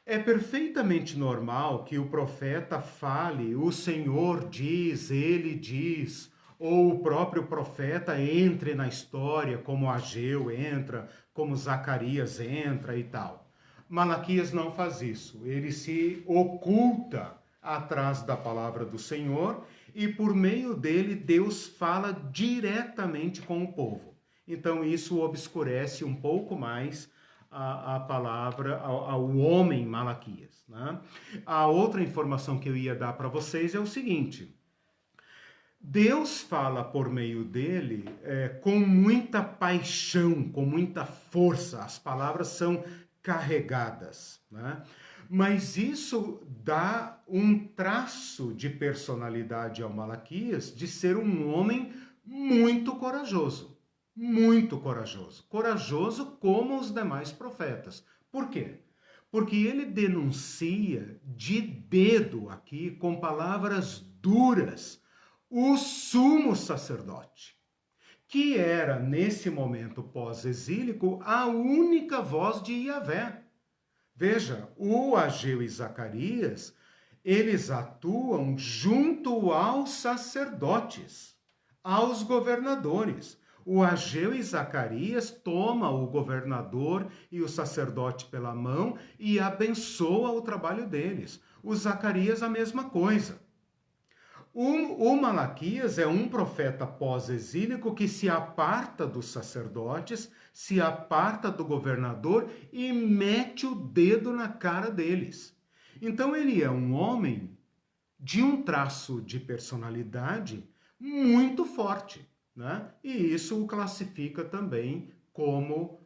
é perfeitamente normal que o profeta fale, o Senhor diz, ele diz, ou o próprio profeta entre na história, como Ageu entra, como Zacarias entra e tal. Malaquias não faz isso. Ele se oculta atrás da palavra do Senhor e por meio dele Deus fala diretamente com o povo. Então isso obscurece um pouco mais a palavra ao homem Malaquias, né? A outra informação que eu ia dar para vocês é o seguinte: Deus fala por meio dele com muita paixão, com muita força. As palavras são carregadas, né? Mas isso dá um traço de personalidade ao Malaquias de ser um homem muito corajoso. Muito corajoso. Corajoso como os demais profetas. Por quê? Porque ele denuncia de dedo aqui, com palavras duras, o sumo sacerdote, que era, nesse momento pós-exílico, a única voz de Yahvé. Veja, o Ageu e Zacarias, eles atuam junto aos sacerdotes, aos governadores. O Ageu e Zacarias toma o governador e o sacerdote pela mão e abençoa o trabalho deles. O Zacarias a mesma coisa. O Malaquias é um profeta pós-exílico que se aparta dos sacerdotes, se aparta do governador e mete o dedo na cara deles. Então ele é um homem de um traço de personalidade muito forte, né? E isso o classifica também como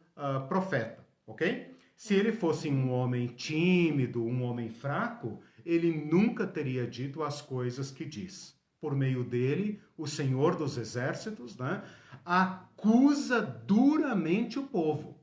profeta, ok? Se ele fosse um homem tímido, um homem fraco, ele nunca teria dito as coisas que diz. Por meio dele, o Senhor dos Exércitos, né, acusa duramente o povo.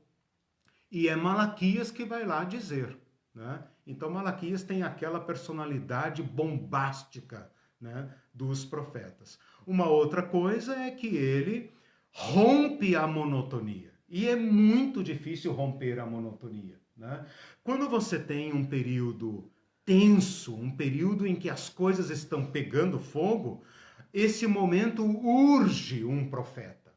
E é Malaquias que vai lá dizer, né? Então Malaquias tem aquela personalidade bombástica, né, dos profetas. Uma outra coisa é que ele rompe a monotonia. E é muito difícil romper a monotonia, né? Quando você tem um período tenso, um período em que as coisas estão pegando fogo, esse momento urge um profeta.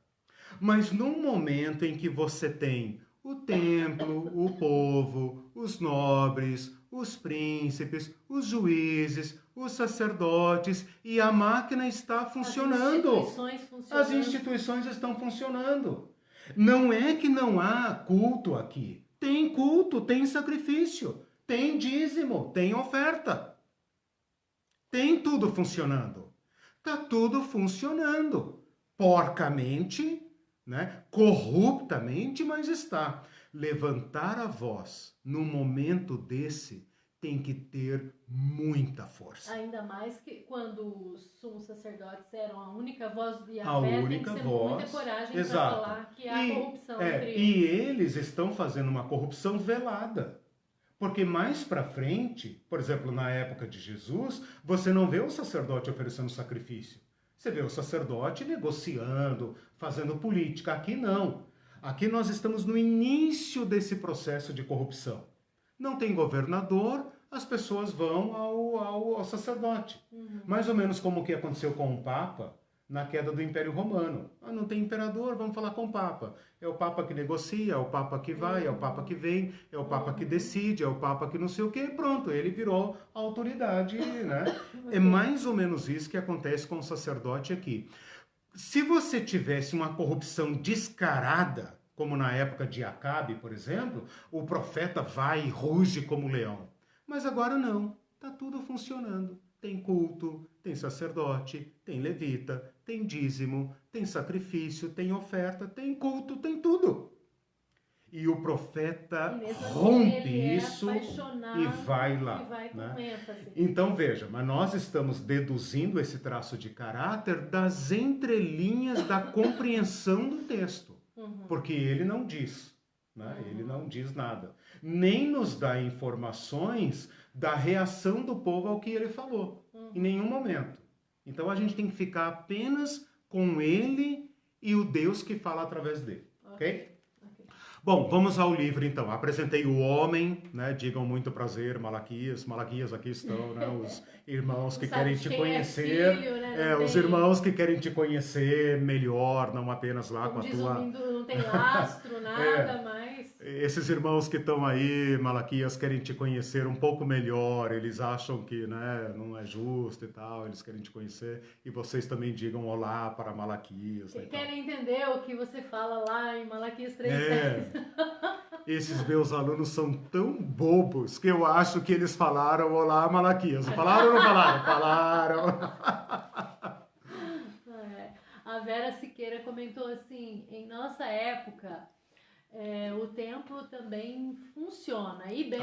Mas num momento em que você tem o templo, o povo, os nobres, os príncipes, os juízes, os sacerdotes e a máquina está funcionando. As instituições estão funcionando. Não é que não há culto aqui. Tem culto, tem sacrifício, tem dízimo, tem oferta. Tem tudo funcionando. Está tudo funcionando. Porcamente, né? Corruptamente, mas está. Levantar a voz num momento desse tem que ter muita força. Ainda mais que quando os sumos sacerdotes eram a única voz do Yahvé, tem que ser muita coragem para falar que há corrupção entre eles. E eles estão fazendo uma corrupção velada. Porque mais para frente, por exemplo, na época de Jesus, você não vê o sacerdote oferecendo sacrifício. Você vê o sacerdote negociando, fazendo política. Aqui não. Aqui nós estamos no início desse processo de corrupção. Não tem governador, as pessoas vão ao sacerdote. Mais ou menos como o que aconteceu com o Papa na queda do Império Romano. Não tem imperador, vamos falar com o Papa. É o Papa que negocia, é o Papa que vai, é o Papa que vem, é o Papa que decide, é o Papa que não sei o quê. Pronto, ele virou autoridade, né? É mais ou menos isso que acontece com o sacerdote aqui. Se você tivesse uma corrupção descarada, como na época de Acabe, por exemplo, o profeta vai e ruge como leão. Mas agora não, está tudo funcionando. Tem culto, tem sacerdote, tem levita, tem dízimo, tem sacrifício, tem oferta, tem culto, tem tudo. E o profeta rompe isso e vai lá. E vai com ênfase. Então veja, mas nós estamos deduzindo esse traço de caráter das entrelinhas da compreensão do texto. Porque ele não diz, né? Ele não diz nada. Nem nos dá informações da reação do povo ao que ele falou. Em nenhum momento. Então a gente tem que ficar apenas com ele e o Deus que fala através dele. Ok? Bom, vamos ao livro então. Apresentei o homem, né? Digam muito prazer, Malaquias. Malaquias, aqui estão, né? Os irmãos que querem te conhecer. Filho, né? Os irmãos que querem te conhecer melhor, não apenas lá com a tua... Não tem lastro, nada mais. Esses irmãos que estão aí, Malaquias, querem te conhecer um pouco melhor. Eles acham que, né, não é justo e tal. Eles querem te conhecer. E vocês também digam olá para Malaquias. Né, querem entender o que você fala lá em Malaquias 3:10. Esses meus alunos são tão bobos que eu acho que eles falaram olá, Malaquias. Falaram ou não falaram? Falaram. A Vera Siqueira comentou assim, em nossa época, o templo também funciona. E bem,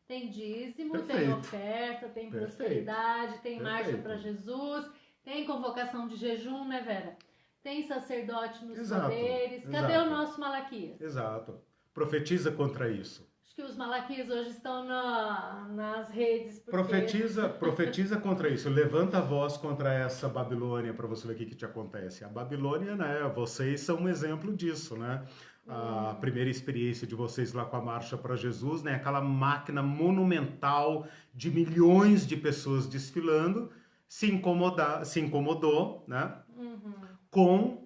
tem dízimo, tem oferta, tem prosperidade, tem marcha para Jesus, tem convocação de jejum, né, Vera? Tem sacerdote nos poderes. Cadê o nosso Malaquias? Exato. Profetiza contra isso. Acho que os Malaquias hoje estão nas redes. Profetiza contra isso. Levanta a voz contra essa Babilônia para você ver o que te acontece. A Babilônia, né? Vocês são um exemplo disso, né? A primeira experiência de vocês lá com a Marcha para Jesus, né? Aquela máquina monumental de milhões de pessoas desfilando, se incomodou, né? Com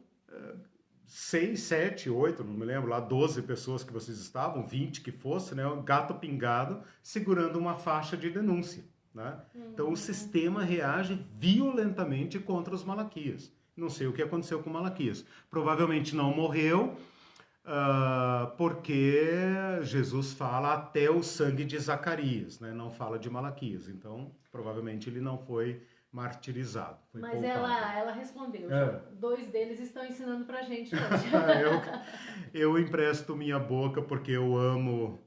6, 7, 8, não me lembro, lá 12 pessoas que vocês estavam, 20 que fosse, né? Um gato pingado segurando uma faixa de denúncia, né? Então o sistema reage violentamente contra os Malaquias. Não sei o que aconteceu com Malaquias. Provavelmente não morreu, porque Jesus fala até o sangue de Zacarias, né? Não fala de Malaquias. Então, provavelmente ele não foi martirizado. Mas ela respondeu. 2 deles estão ensinando pra gente hoje. Eu empresto minha boca porque eu amo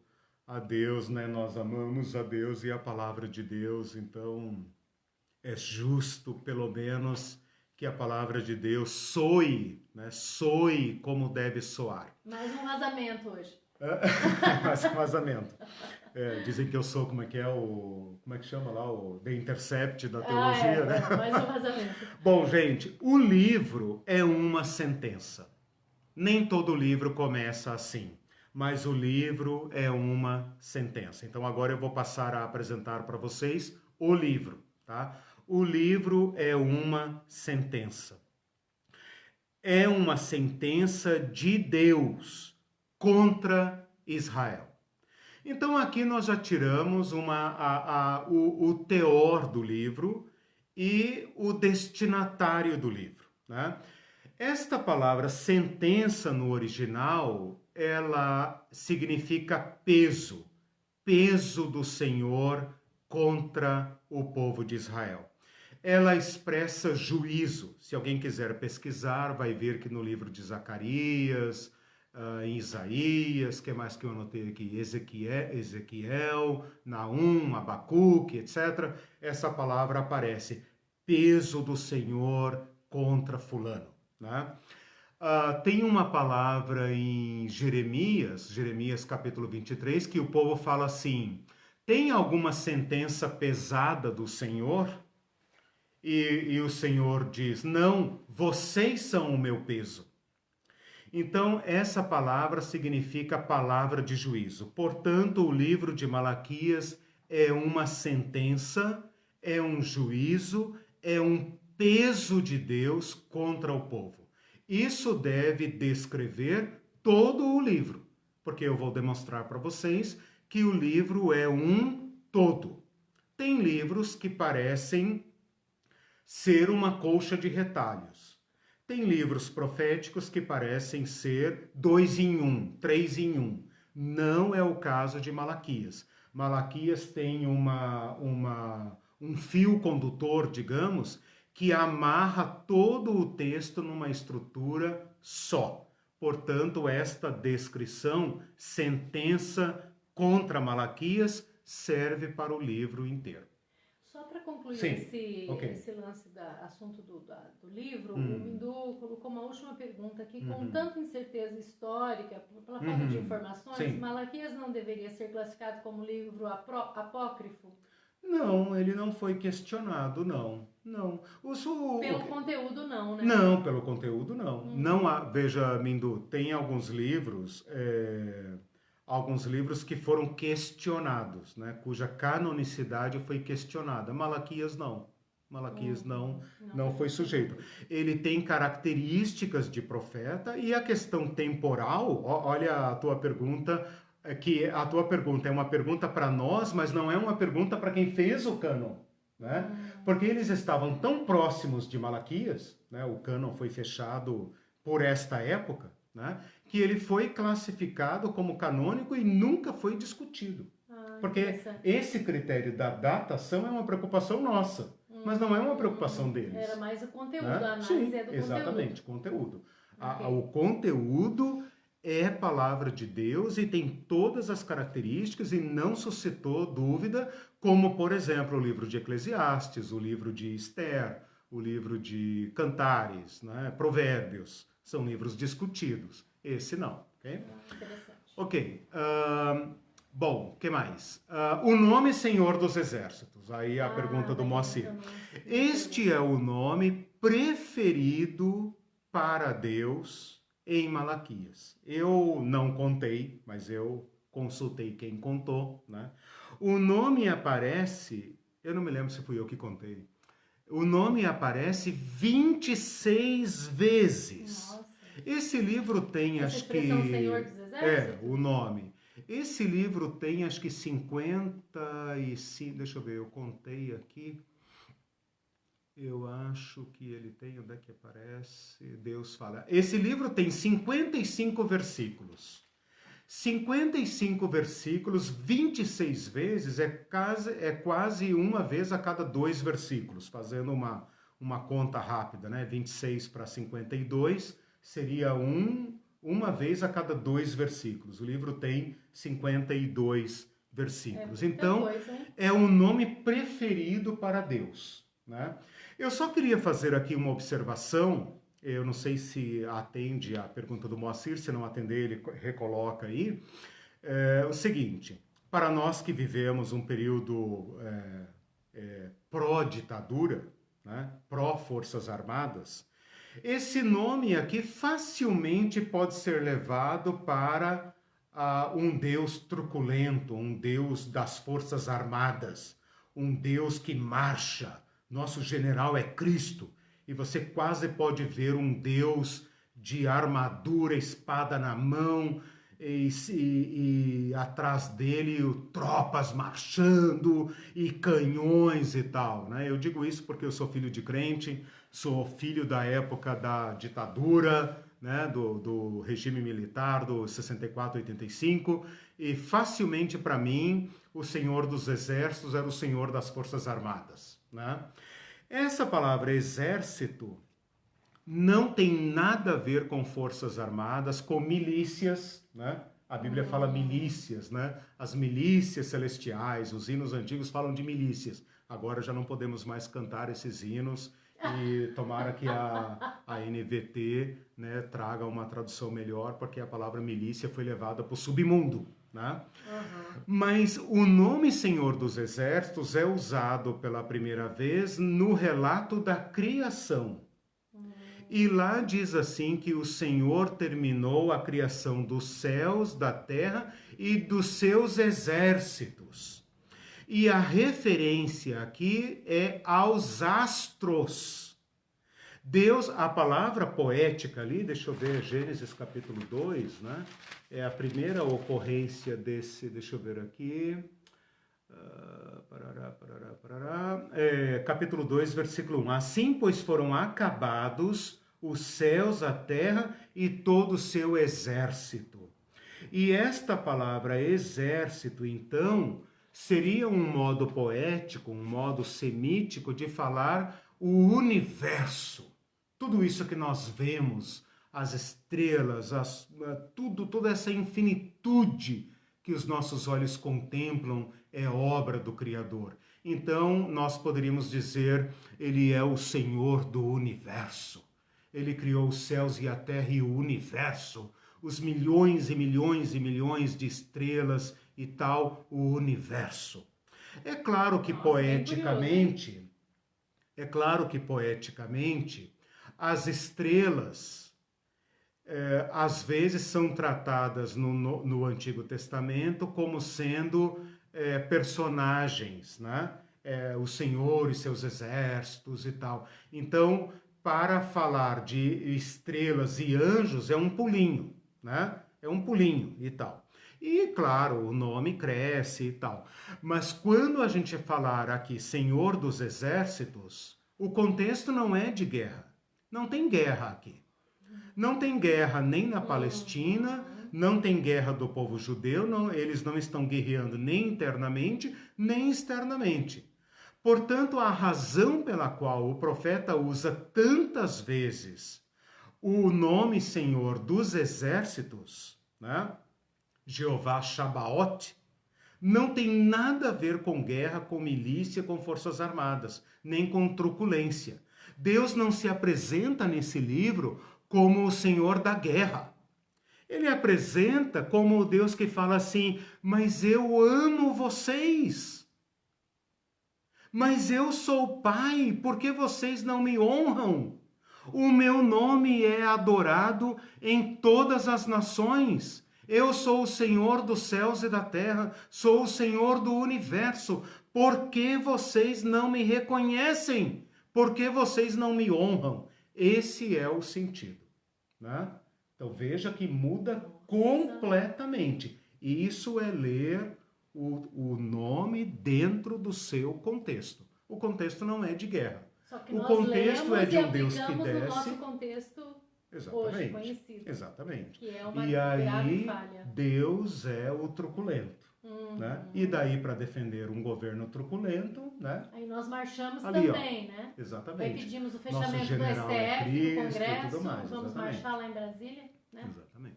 a Deus, né? Nós amamos a Deus e a palavra de Deus. Então, é justo, pelo menos, que a palavra de Deus soe, né? Soe como deve soar. Mais um vazamento hoje. Vazamento. Dizem que eu sou, como é que chama lá, o The Intercept da teologia, né? Mais um vazamento. Bom, gente, o livro é uma sentença. Nem todo livro começa assim, mas o livro é uma sentença. Então agora eu vou passar a apresentar para vocês o livro, tá? O livro é uma sentença. É uma sentença de Deus contra Israel. Então aqui nós já tiramos o teor do livro e o destinatário do livro, né? Esta palavra sentença no original, ela significa peso, peso do Senhor contra o povo de Israel. Ela expressa juízo. Se alguém quiser pesquisar, vai ver que no livro de Zacarias, em Isaías, que mais que eu anotei aqui? Ezequiel, Naum, Abacuque, etc. Essa palavra aparece, peso do Senhor contra fulano, né? Tem uma palavra em Jeremias capítulo 23, que o povo fala assim: tem alguma sentença pesada do Senhor? E o Senhor diz: não, vocês são o meu peso. Então, essa palavra significa palavra de juízo. Portanto, o livro de Malaquias é uma sentença, é um juízo, é um peso de Deus contra o povo. Isso deve descrever todo o livro, porque eu vou demonstrar para vocês que o livro é um todo. Tem livros que parecem ser uma colcha de retalhos. Tem livros proféticos que parecem ser 2 em 1, 3 em 1. Não é o caso de Malaquias. Malaquias tem um fio condutor, digamos, que amarra todo o texto numa estrutura só. Portanto, esta descrição, sentença contra Malaquias, serve para o livro inteiro. Só para concluir esse lance do assunto do livro, o Mindu colocou uma última pergunta aqui, com tanta incerteza histórica, pela falta de informações, Malaquias não deveria ser classificado como livro apócrifo? Não, ele não foi questionado, não. Pelo conteúdo não, né? Não, pelo conteúdo não. Não há, veja, Mindu, tem alguns livros que foram questionados, né, cuja canonicidade foi questionada. Malaquias não. Malaquias não foi sujeito. Ele tem características de profeta, e a questão temporal, olha a tua pergunta, que a tua pergunta é uma pergunta para nós, mas não é uma pergunta para quem fez o cânon, né? Porque eles estavam tão próximos de Malaquias, né? O cânon foi fechado por esta época, né? Que ele foi classificado como canônico e nunca foi discutido. Porque esse critério da datação é uma preocupação nossa, mas não é uma preocupação deles. Era mais o conteúdo, né? A análise Sim, é do exatamente, conteúdo. Okay. O conteúdo é palavra de Deus e tem todas as características e não suscitou dúvida, como, por exemplo, o livro de Eclesiastes, o livro de Esther, o livro de Cantares, né? Provérbios, são livros discutidos. Esse não, ok? Interessante. Ok. Bom, o que mais? O nome Senhor dos Exércitos. Aí a pergunta do Moacir. Este é o nome preferido para Deus em Malaquias. Eu não contei, mas eu consultei quem contou, né? O nome aparece, eu não me lembro se fui eu que contei, o nome aparece 26 vezes. Nossa. Esse livro tem, essa acho que... Senhor dos Exércitos? o nome. Esse livro tem, acho que 55... Deixa eu ver, eu contei aqui. Eu acho que ele tem... Onde é que aparece? Deus fala. Esse livro tem 55 versículos. 55 versículos, 26 vezes, é quase uma vez a cada 2 versículos. Fazendo uma conta rápida, né? 26 para 52... seria uma vez a cada 2 versículos. O livro tem 52 versículos. Então, é o nome preferido para Deus, né? Eu só queria fazer aqui uma observação eu não sei se atende a pergunta do Moacir, se não atender ele recoloca aí, o seguinte: para nós que vivemos um período pró-ditadura, né, pró-forças armadas, esse nome aqui facilmente pode ser levado para um Deus truculento, um Deus das forças armadas, um Deus que marcha. Nosso general é Cristo. E você quase pode ver um Deus de armadura, espada na mão, e atrás dele tropas marchando e canhões e tal, né? Eu digo isso porque eu sou filho de crente, sou filho da época da ditadura, né, do regime militar do 64, 85, e facilmente para mim o Senhor dos Exércitos era o Senhor das Forças Armadas, né? Essa palavra exército não tem nada a ver com forças armadas, com milícias, né? A Bíblia fala milícias, né? As milícias celestiais, os hinos antigos falam de milícias. Agora já não podemos mais cantar esses hinos e tomara que a NVT, né, traga uma tradução melhor, porque a palavra milícia foi levada para o submundo, né? Mas o nome Senhor dos Exércitos é usado pela primeira vez no relato da criação. E lá diz assim que o Senhor terminou a criação dos céus, da terra e dos seus exércitos. E a referência aqui é aos astros. Deus, a palavra poética ali, deixa eu ver, Gênesis capítulo 2, né? É a primeira ocorrência desse, deixa eu ver aqui, capítulo 2, versículo 1. Assim, pois, foram acabados os céus, a terra e todo o seu exército. E esta palavra exército, então, seria um modo poético, um modo semítico de falar o universo. Tudo isso que nós vemos, as estrelas, toda essa infinitude que os nossos olhos contemplam é obra do Criador. Então, nós poderíamos dizer, ele é o Senhor do universo. Ele criou os céus e a terra e o universo, os milhões e milhões e milhões de estrelas e tal, o universo. É claro que poeticamente, as estrelas às vezes são tratadas no Antigo Testamento como sendo personagens, né? O Senhor e seus exércitos e tal. Então, para falar de estrelas e anjos é um pulinho, né? É um pulinho e tal. E, claro, o nome cresce e tal. Mas quando a gente falar aqui Senhor dos Exércitos, o contexto não é de guerra. Não tem guerra aqui. Não tem guerra nem na Palestina, não tem guerra do povo judeu, não, eles não estão guerreando nem internamente, nem externamente. Portanto, a razão pela qual o profeta usa tantas vezes o nome Senhor dos Exércitos, né? Jeová Shabaoth, não tem nada a ver com guerra, com milícia, com forças armadas, nem com truculência. Deus não se apresenta nesse livro como o Senhor da guerra. Ele apresenta como o Deus que fala assim, mas eu amo vocês. Mas eu sou pai, por que vocês não me honram? O meu nome é adorado em todas as nações. Eu sou o Senhor dos céus e da terra, sou o Senhor do universo. Por que vocês não me reconhecem? Por que vocês não me honram? Esse é o sentido, né? Então veja que muda completamente. Isso é ler o nome dentro do seu contexto. O contexto não é de guerra. Só que o nós contexto é de um Deus que desce. No nosso contexto hoje conhecido. Exatamente. Que é uma e grave aí falha. Deus é o truculento. Né? E daí para defender um governo truculento, né? Aí nós marchamos ali, também, né? Exatamente. Aí pedimos o fechamento do STF, Cristo, do Congresso, tudo mais, vamos marchar lá em Brasília, né? Exatamente.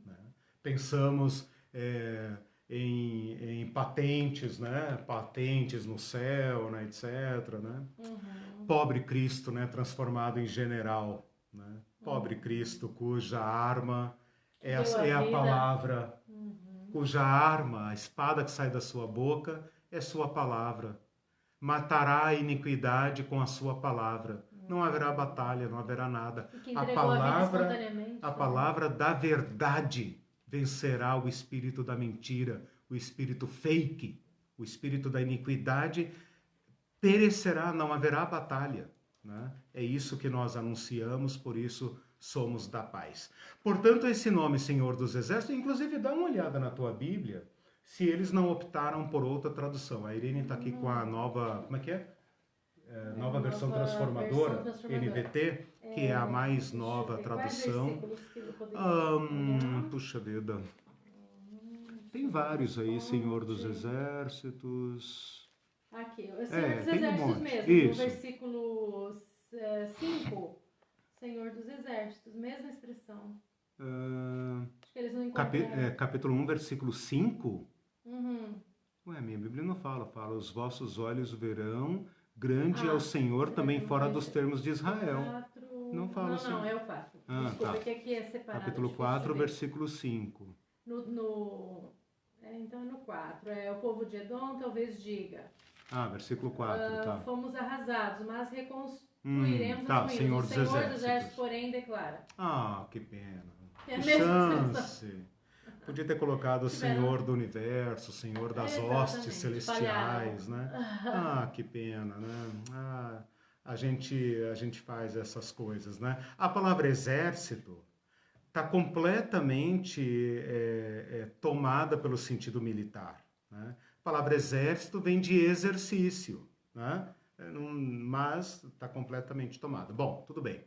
Né? Pensamos em patentes, né? Patentes no céu, né? etc. Né? Pobre Cristo, né? Transformado em general, né? Pobre Cristo, cuja arma é a palavra, cuja arma, a espada que sai da sua boca, é sua palavra. Matará a iniquidade com a sua palavra. Não haverá batalha, não haverá nada. A palavra da verdade vencerá o espírito da mentira, o espírito fake, o espírito da iniquidade perecerá, não haverá batalha, né? É isso que nós anunciamos, por isso somos da paz. Portanto, esse nome Senhor dos Exércitos, inclusive dá uma olhada na tua Bíblia, se eles não optaram por outra tradução. A Irene está aqui com a nova, como é que é? Nova versão transformadora, NVT, que é a mais nova tradução. Puxa vida. Tem vários aí, Senhor dos Exércitos. Aqui, o Senhor dos Exércitos mesmo, no versículo 5, Senhor dos Exércitos, mesma expressão. Acho que eles não encontraram. Capítulo 1, versículo 5? Ué, minha Bíblia não fala, os vossos olhos verão, grande é o Senhor também fora dos termos de Israel. 4... Não fala assim. Não, é o 4. Desculpa, que aqui é separado. Capítulo 4, versículo 5. Então é no 4. O povo de Edom talvez diga. Versículo 4, tá. Fomos arrasados, mas reconstruiremos as ruínas. Senhor O Senhor dos Exércitos, porém, declara. Que pena. Que chance. Podia ter colocado o Senhor do Universo, o Senhor das hostes celestiais, né? Que pena, né? A gente faz essas coisas, né? A palavra exército está completamente tomada pelo sentido militar, né? A palavra exército vem de exercício, né? Mas está completamente tomada. Bom, tudo bem.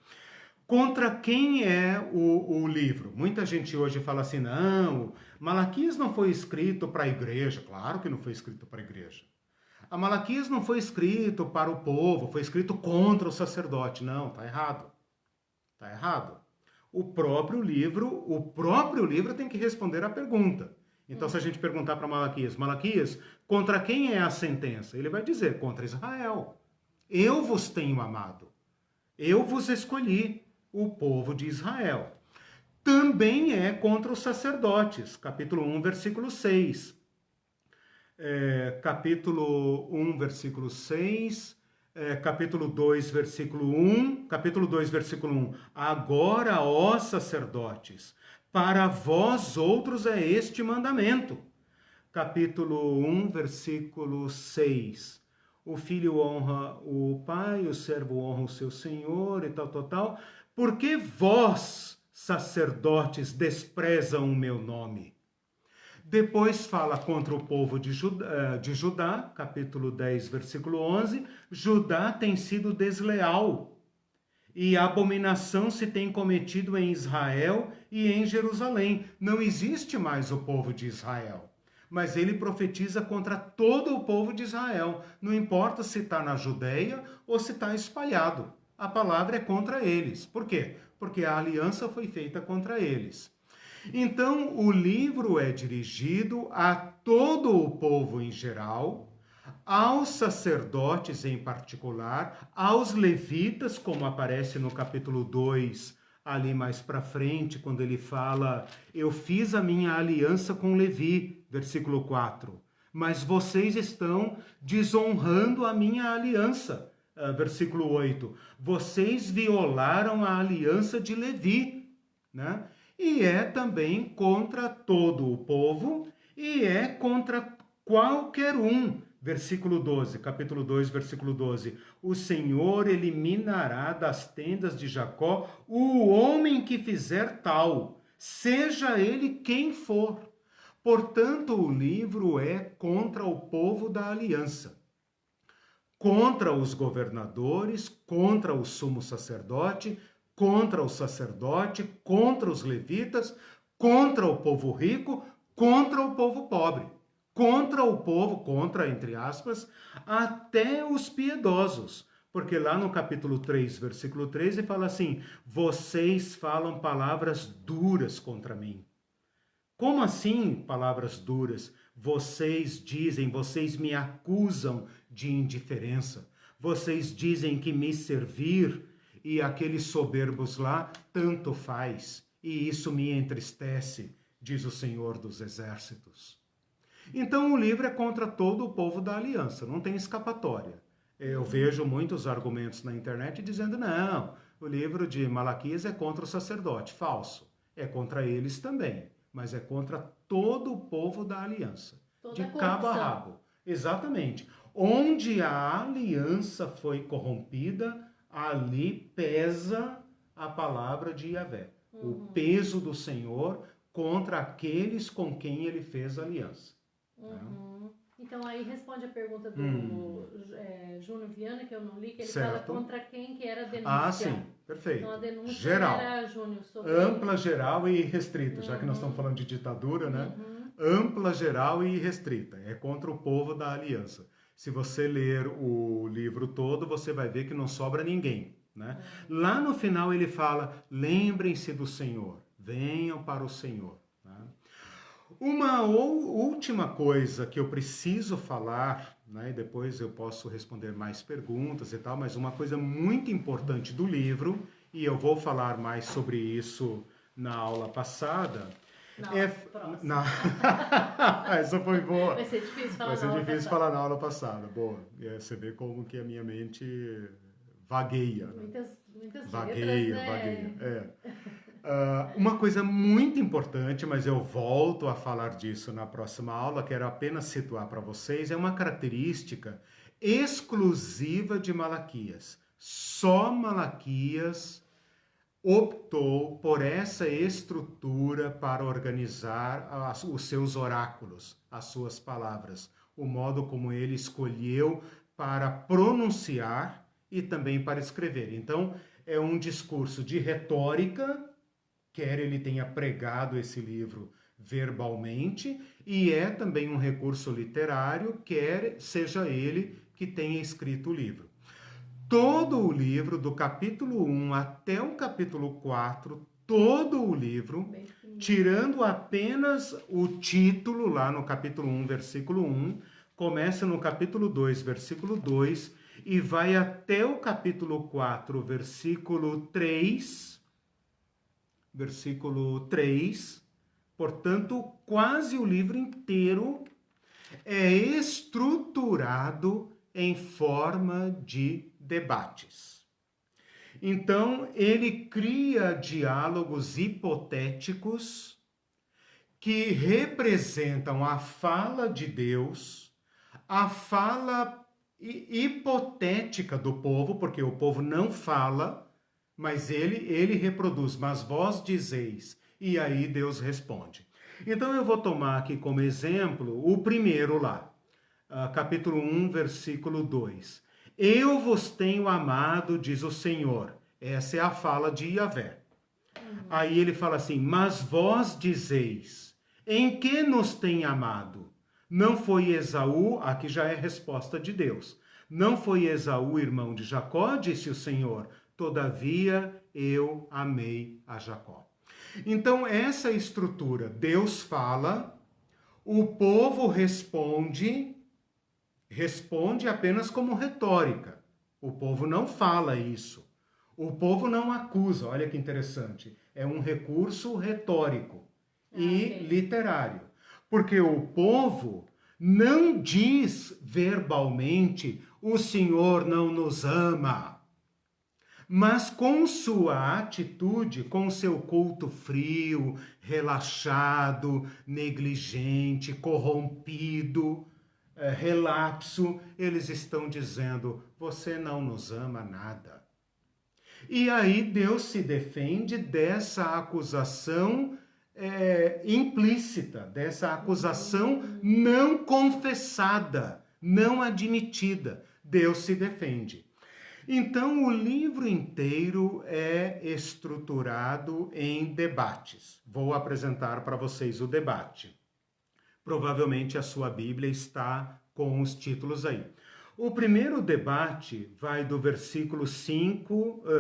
Contra quem é o livro? Muita gente hoje fala assim, não, Malaquias não foi escrito para a igreja. Claro que não foi escrito para a igreja. A Malaquias não foi escrito para o povo, foi escrito contra o sacerdote. Não, está errado. Está errado. O próprio livro tem que responder à pergunta. Então, se a gente perguntar para Malaquias, contra quem é a sentença? Ele vai dizer, contra Israel. Eu vos tenho amado. Eu vos escolhi, o povo de Israel. Também é contra os sacerdotes. Capítulo 1, versículo 6. Capítulo 1, versículo 6. Capítulo 2, versículo 1. Capítulo 2, versículo 1. Agora, ó sacerdotes, para vós outros é este mandamento. Capítulo 1, versículo 6. O filho honra o pai, o servo honra o seu senhor e tal. Porque vós, sacerdotes, desprezam o meu nome. Depois fala contra o povo de Judá, capítulo 10, versículo 11. Judá tem sido desleal e abominação se tem cometido em Israel e em Jerusalém. Não existe mais o povo de Israel. Mas ele profetiza contra todo o povo de Israel. Não importa se está na Judeia ou se está espalhado. A palavra é contra eles. Por quê? Porque a aliança foi feita contra eles. Então, o livro é dirigido a todo o povo em geral, aos sacerdotes em particular, aos levitas, como aparece no capítulo 2, ali mais para frente, quando ele fala, eu fiz a minha aliança com Levi, versículo 4, mas vocês estão desonrando a minha aliança, versículo 8, vocês violaram a aliança de Levi, né? E é também contra todo o povo e é contra qualquer um. Versículo 12, capítulo 2, versículo 12. O Senhor eliminará das tendas de Jacó o homem que fizer tal, seja ele quem for. Portanto, o livro é contra o povo da aliança, contra os governadores, contra o sumo sacerdote, contra o sacerdote, contra os levitas, contra o povo rico, contra o povo pobre, contra, entre aspas, até os piedosos. Porque lá no capítulo 3, versículo 13, fala assim, vocês falam palavras duras contra mim. Como assim palavras duras? Vocês me acusam de indiferença. Vocês dizem que me servir e aqueles soberbos lá, tanto faz, e isso me entristece, diz o Senhor dos Exércitos. Então o livro é contra todo o povo da aliança, não tem escapatória. Eu vejo muitos argumentos na internet dizendo, não, o livro de Malaquias é contra o sacerdote. Falso. É contra eles também, mas é contra todo o povo da aliança. Toda de cabo a rabo. Exatamente. Onde a aliança foi corrompida, ali pesa a palavra de Yahvé. O peso do Senhor contra aqueles com quem ele fez aliança. Então aí responde a pergunta do Júnior Viana, que eu não li, que ele fala contra quem que era a denúncia. Ah, sim, perfeito. Então a denúncia geral. era, Júnior, sobre... Ampla, geral e restrita, já que nós estamos falando de ditadura, né? Ampla, geral e restrita. É contra o povo da aliança. Se você ler o livro todo, você vai ver que não sobra ninguém, né? Lá no final ele fala, lembrem-se do Senhor, venham para o Senhor. Uma última coisa que eu preciso falar, né, e depois eu posso responder mais perguntas e tal, mas uma coisa muito importante do livro, e eu vou falar mais sobre isso na aula passada. Essa foi boa. Vai ser difícil falar Vai ser difícil falar na aula passada. Boa. Você vê como que a minha mente vagueia. Né? Muitas vagueia, letras, né? vagueia. Uma coisa muito importante, mas eu volto a falar disso na próxima aula, quero apenas situar para vocês, é uma característica exclusiva de Malaquias. Só Malaquias optou por essa estrutura para organizar os seus oráculos, as suas palavras, o modo como ele escolheu para pronunciar e também para escrever. Então, é um discurso de retórica, quer ele tenha pregado esse livro verbalmente, e é também um recurso literário, quer seja ele que tenha escrito o livro. Todo o livro, do capítulo 1 até o capítulo 4, todo o livro, tirando apenas o título lá no capítulo 1, versículo 1, começa no capítulo 2, versículo 2, e vai até o capítulo 4, versículo 3, portanto, quase o livro inteiro é estruturado em forma de debates. Então, ele cria diálogos hipotéticos que representam a fala de Deus, a fala hipotética do povo, porque o povo não fala, mas ele reproduz, mas vós dizeis, e aí Deus responde. Então eu vou tomar aqui como exemplo o primeiro lá, capítulo 1, versículo 2. Eu vos tenho amado, diz o Senhor. Essa é a fala de Yahvé. Aí ele fala assim, mas vós dizeis, em que nos tem amado? Não foi Esaú, aqui já é resposta de Deus. Não foi Esaú, irmão de Jacó, disse o Senhor. Todavia eu amei a Jacó. Então, essa estrutura, Deus fala, o povo responde apenas como retórica. O povo não fala isso. O povo não acusa. Olha que interessante. É um recurso retórico e literário. Porque o povo não diz verbalmente, o Senhor não nos ama. Mas com sua atitude, com seu culto frio, relaxado, negligente, corrompido, relapso, eles estão dizendo, você não nos ama nada. E aí Deus se defende dessa acusação implícita, dessa acusação não confessada, não admitida. Deus se defende. Então, o livro inteiro é estruturado em debates. Vou apresentar para vocês o debate. Provavelmente a sua Bíblia está com os títulos aí. O primeiro debate vai do versículo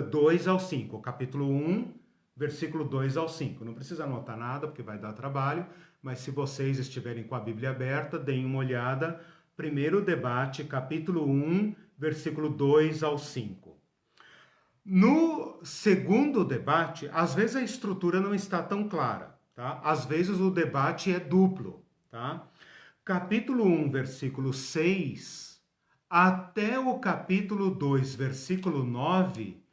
2 ao 5, capítulo 1, versículo 2 ao 5. Não precisa anotar nada, porque vai dar trabalho, mas se vocês estiverem com a Bíblia aberta, deem uma olhada. Primeiro debate, capítulo 1, versículo 2 ao 5. No segundo debate, às vezes a estrutura não está tão clara, tá? Às vezes o debate é duplo, tá? Capítulo 1, versículo 6, até o capítulo 2, versículo 9,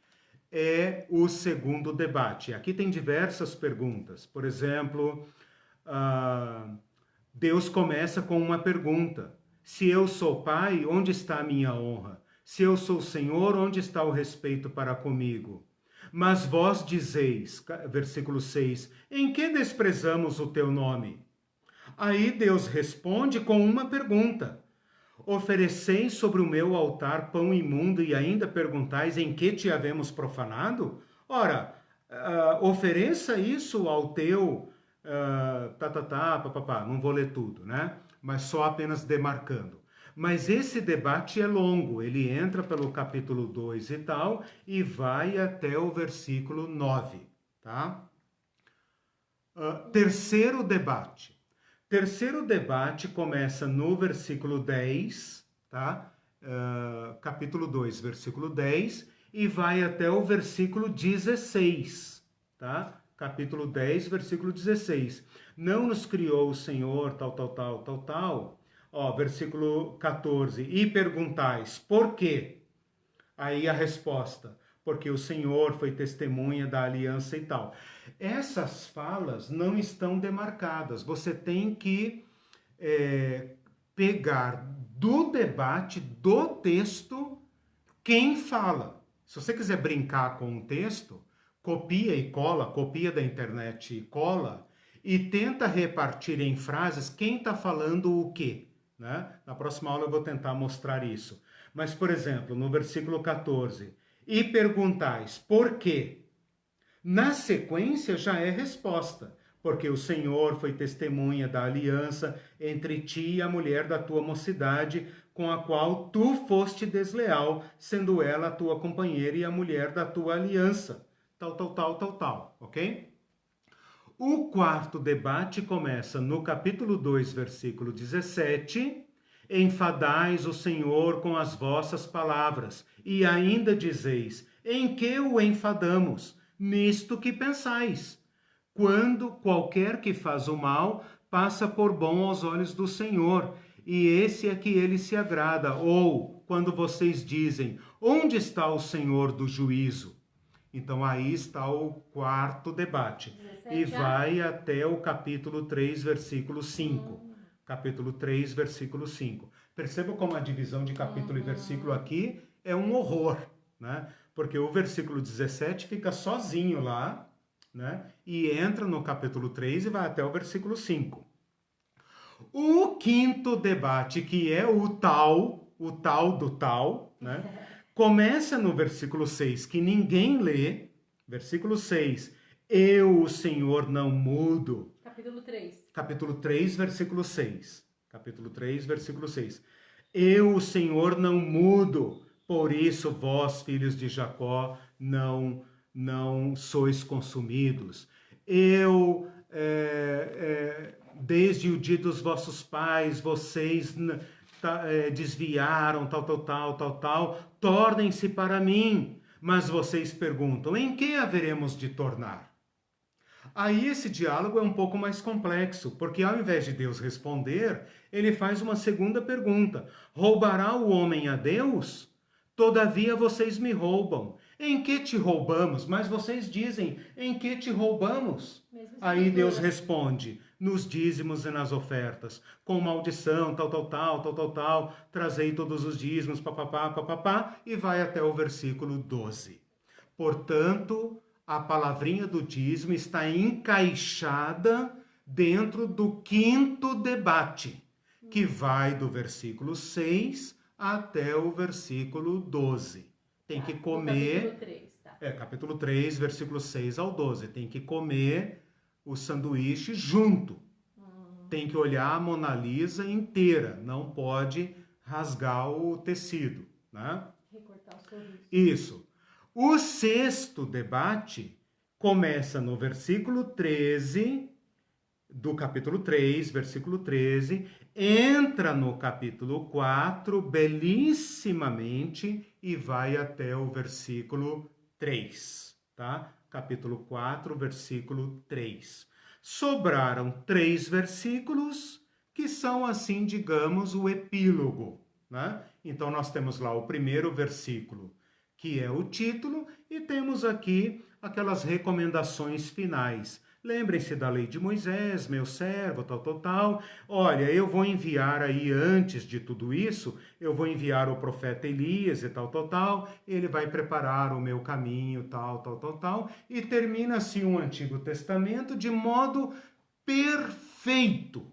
é o segundo debate. Aqui tem diversas perguntas. Por exemplo, Deus começa com uma pergunta. Se eu sou pai, onde está a minha honra? Se eu sou Senhor, onde está o respeito para comigo? Mas vós dizeis, versículo 6, em que desprezamos o teu nome? Aí Deus responde com uma pergunta. Ofereceis sobre o meu altar pão imundo e ainda perguntais em que te havemos profanado? Ora, ofereça isso ao teu... papapá, não vou ler tudo, né? Mas só apenas demarcando. Mas esse debate é longo, ele entra pelo capítulo 2 e tal, e vai até o versículo 9, tá? Terceiro debate. Terceiro debate começa no versículo 10, tá? Capítulo 2, versículo 10, e vai até o versículo 16, tá? Capítulo 10, versículo 16. Não nos criou o Senhor, tal. Ó, versículo 14. E perguntais, por quê? Aí a resposta, porque o Senhor foi testemunha da aliança e tal. Essas falas não estão demarcadas. Você tem que pegar do debate, do texto, quem fala. Se você quiser brincar com um texto, copia e cola, copia da internet e cola, e tenta repartir em frases quem está falando o quê. Né? Na próxima aula eu vou tentar mostrar isso. Mas, por exemplo, no versículo 14, e perguntais, por quê? Na sequência já é resposta, porque o Senhor foi testemunha da aliança entre ti e a mulher da tua mocidade, com a qual tu foste desleal, sendo ela a tua companheira e a mulher da tua aliança. Tal, ok? O quarto debate começa no capítulo 2, versículo 17. Enfadais o Senhor com as vossas palavras, e ainda dizeis, em que o enfadamos? Nisto que pensais. Quando qualquer que faz o mal, passa por bom aos olhos do Senhor, e esse é que ele se agrada. Ou, quando vocês dizem, onde está o Senhor do juízo? Então, aí está o quarto debate. E vai até o capítulo 3, versículo 5. Capítulo 3, versículo 5. Perceba como a divisão de capítulo e versículo aqui é um horror, né? Porque o versículo 17 fica sozinho lá, né? E entra no capítulo 3 e vai até o versículo 5. O quinto debate, que é o tal do tal, né? Começa no versículo 6, que ninguém lê. Versículo 6. Eu, o Senhor, não mudo. Capítulo 3. Capítulo 3, versículo 6. Capítulo 3, versículo 6. Eu, o Senhor, não mudo. Por isso, vós, filhos de Jacó, não sois consumidos. Eu, desde o dia dos vossos pais, vocês... desviaram, tal, tornem-se para mim. Mas vocês perguntam, em que haveremos de tornar? Aí esse diálogo é um pouco mais complexo, porque ao invés de Deus responder, ele faz uma segunda pergunta. Roubará o homem a Deus? Todavia vocês me roubam. Em que te roubamos? Mas vocês dizem, em que te roubamos? Aí Deus responde, nos dízimos e nas ofertas, com maldição, tal, trazei todos os dízimos, papapá, e vai até o versículo 12. Portanto, a palavrinha do dízimo está encaixada dentro do quinto debate, que vai do versículo 6 até o versículo 12. Tem que comer... Capítulo 3, tá. Capítulo 3, versículo 6 ao 12. Tem que comer o sanduíche junto. Tem que olhar a Mona Lisa inteira. Não pode rasgar o tecido, né? Recortar o sorriso. Isso. O sexto debate começa no versículo 13 do capítulo 3, versículo 13, entra no capítulo 4 belíssimamente e vai até o versículo 3, tá? Capítulo 4, versículo 3. Sobraram 3 versículos que são, assim, digamos, o epílogo, né? Então, nós temos lá o primeiro versículo, que é o título, e temos aqui aquelas recomendações finais. Lembrem-se da lei de Moisés, meu servo, tal. Olha, eu vou enviar aí, antes de tudo isso, eu vou enviar o profeta Elias e tal. Ele vai preparar o meu caminho, tal. E termina-se o Antigo Testamento de modo perfeito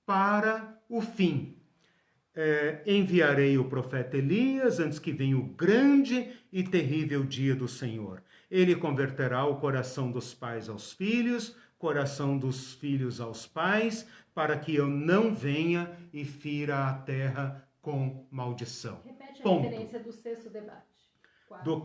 para o fim. Enviarei o profeta Elias antes que venha o grande e terrível dia do Senhor. Ele converterá o coração dos pais aos filhos, coração dos filhos aos pais, para que eu não venha e fira a terra com maldição. Repete a referência do 6º debate. Do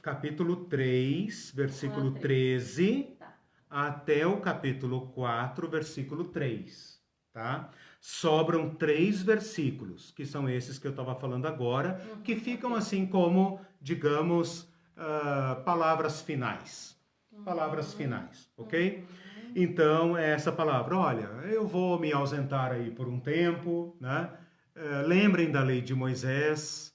capítulo 3, versículo 13, tá, até o capítulo 4, versículo 3, tá? Sobram 3 versículos, que são esses que eu estava falando agora, que ficam assim como, digamos, palavras finais. Palavras finais, ok? Então, é essa palavra. Olha, eu vou me ausentar aí por um tempo, né? Lembrem da lei de Moisés.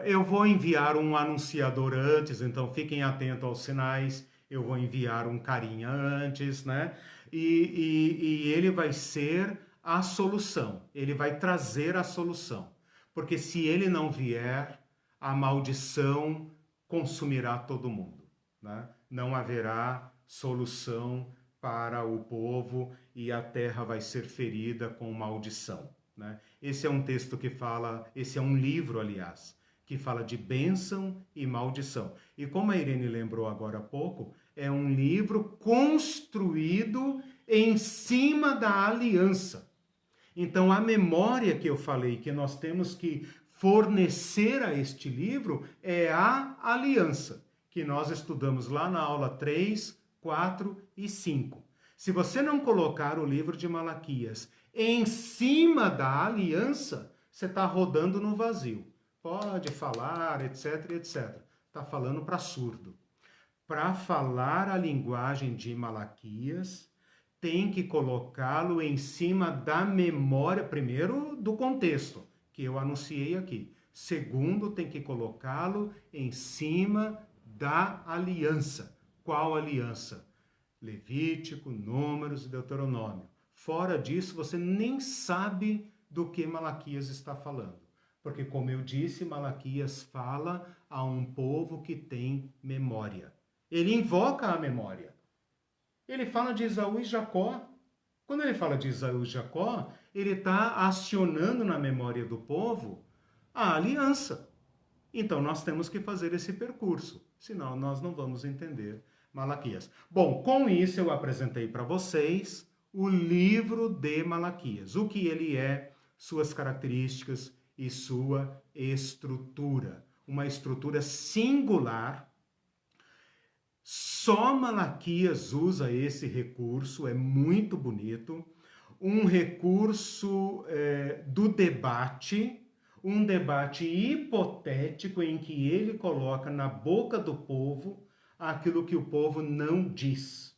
Eu vou enviar um anunciador antes, então fiquem atentos aos sinais. Eu vou enviar um carinha antes, né? E ele vai ser a solução. Ele vai trazer a solução. Porque se ele não vier, a maldição consumirá todo mundo, né? Não haverá solução para o povo e a terra vai ser ferida com maldição, né? Esse é um texto que fala, esse é um livro, aliás, que fala de bênção e maldição. E como a Irene lembrou agora há pouco, é um livro construído em cima da aliança. Então, a memória que eu falei que nós temos que fornecer a este livro é a aliança, que nós estudamos lá na aula 3, 4 e 5. Se você não colocar o livro de Malaquias em cima da aliança, você está rodando no vazio. Pode falar, etc, etc. Está falando para surdo. Para falar a linguagem de Malaquias, tem que colocá-lo em cima da memória, primeiro, do contexto, que eu anunciei aqui. Segundo, tem que colocá-lo em cima da aliança. Qual aliança? Levítico, Números e Deuteronômio. Fora disso, você nem sabe do que Malaquias está falando. Porque, como eu disse, Malaquias fala a um povo que tem memória. Ele invoca a memória. Ele fala de Esaú e Jacó. Quando ele fala de Esaú e Jacó, ele está acionando na memória do povo a aliança. Então, nós temos que fazer esse percurso, senão nós não vamos entender Malaquias. Bom, com isso eu apresentei para vocês o livro de Malaquias, o que ele é, suas características e sua estrutura. Uma estrutura singular. Só Malaquias usa esse recurso, é muito bonito. Um recurso do debate, um debate hipotético em que ele coloca na boca do povo aquilo que o povo não diz.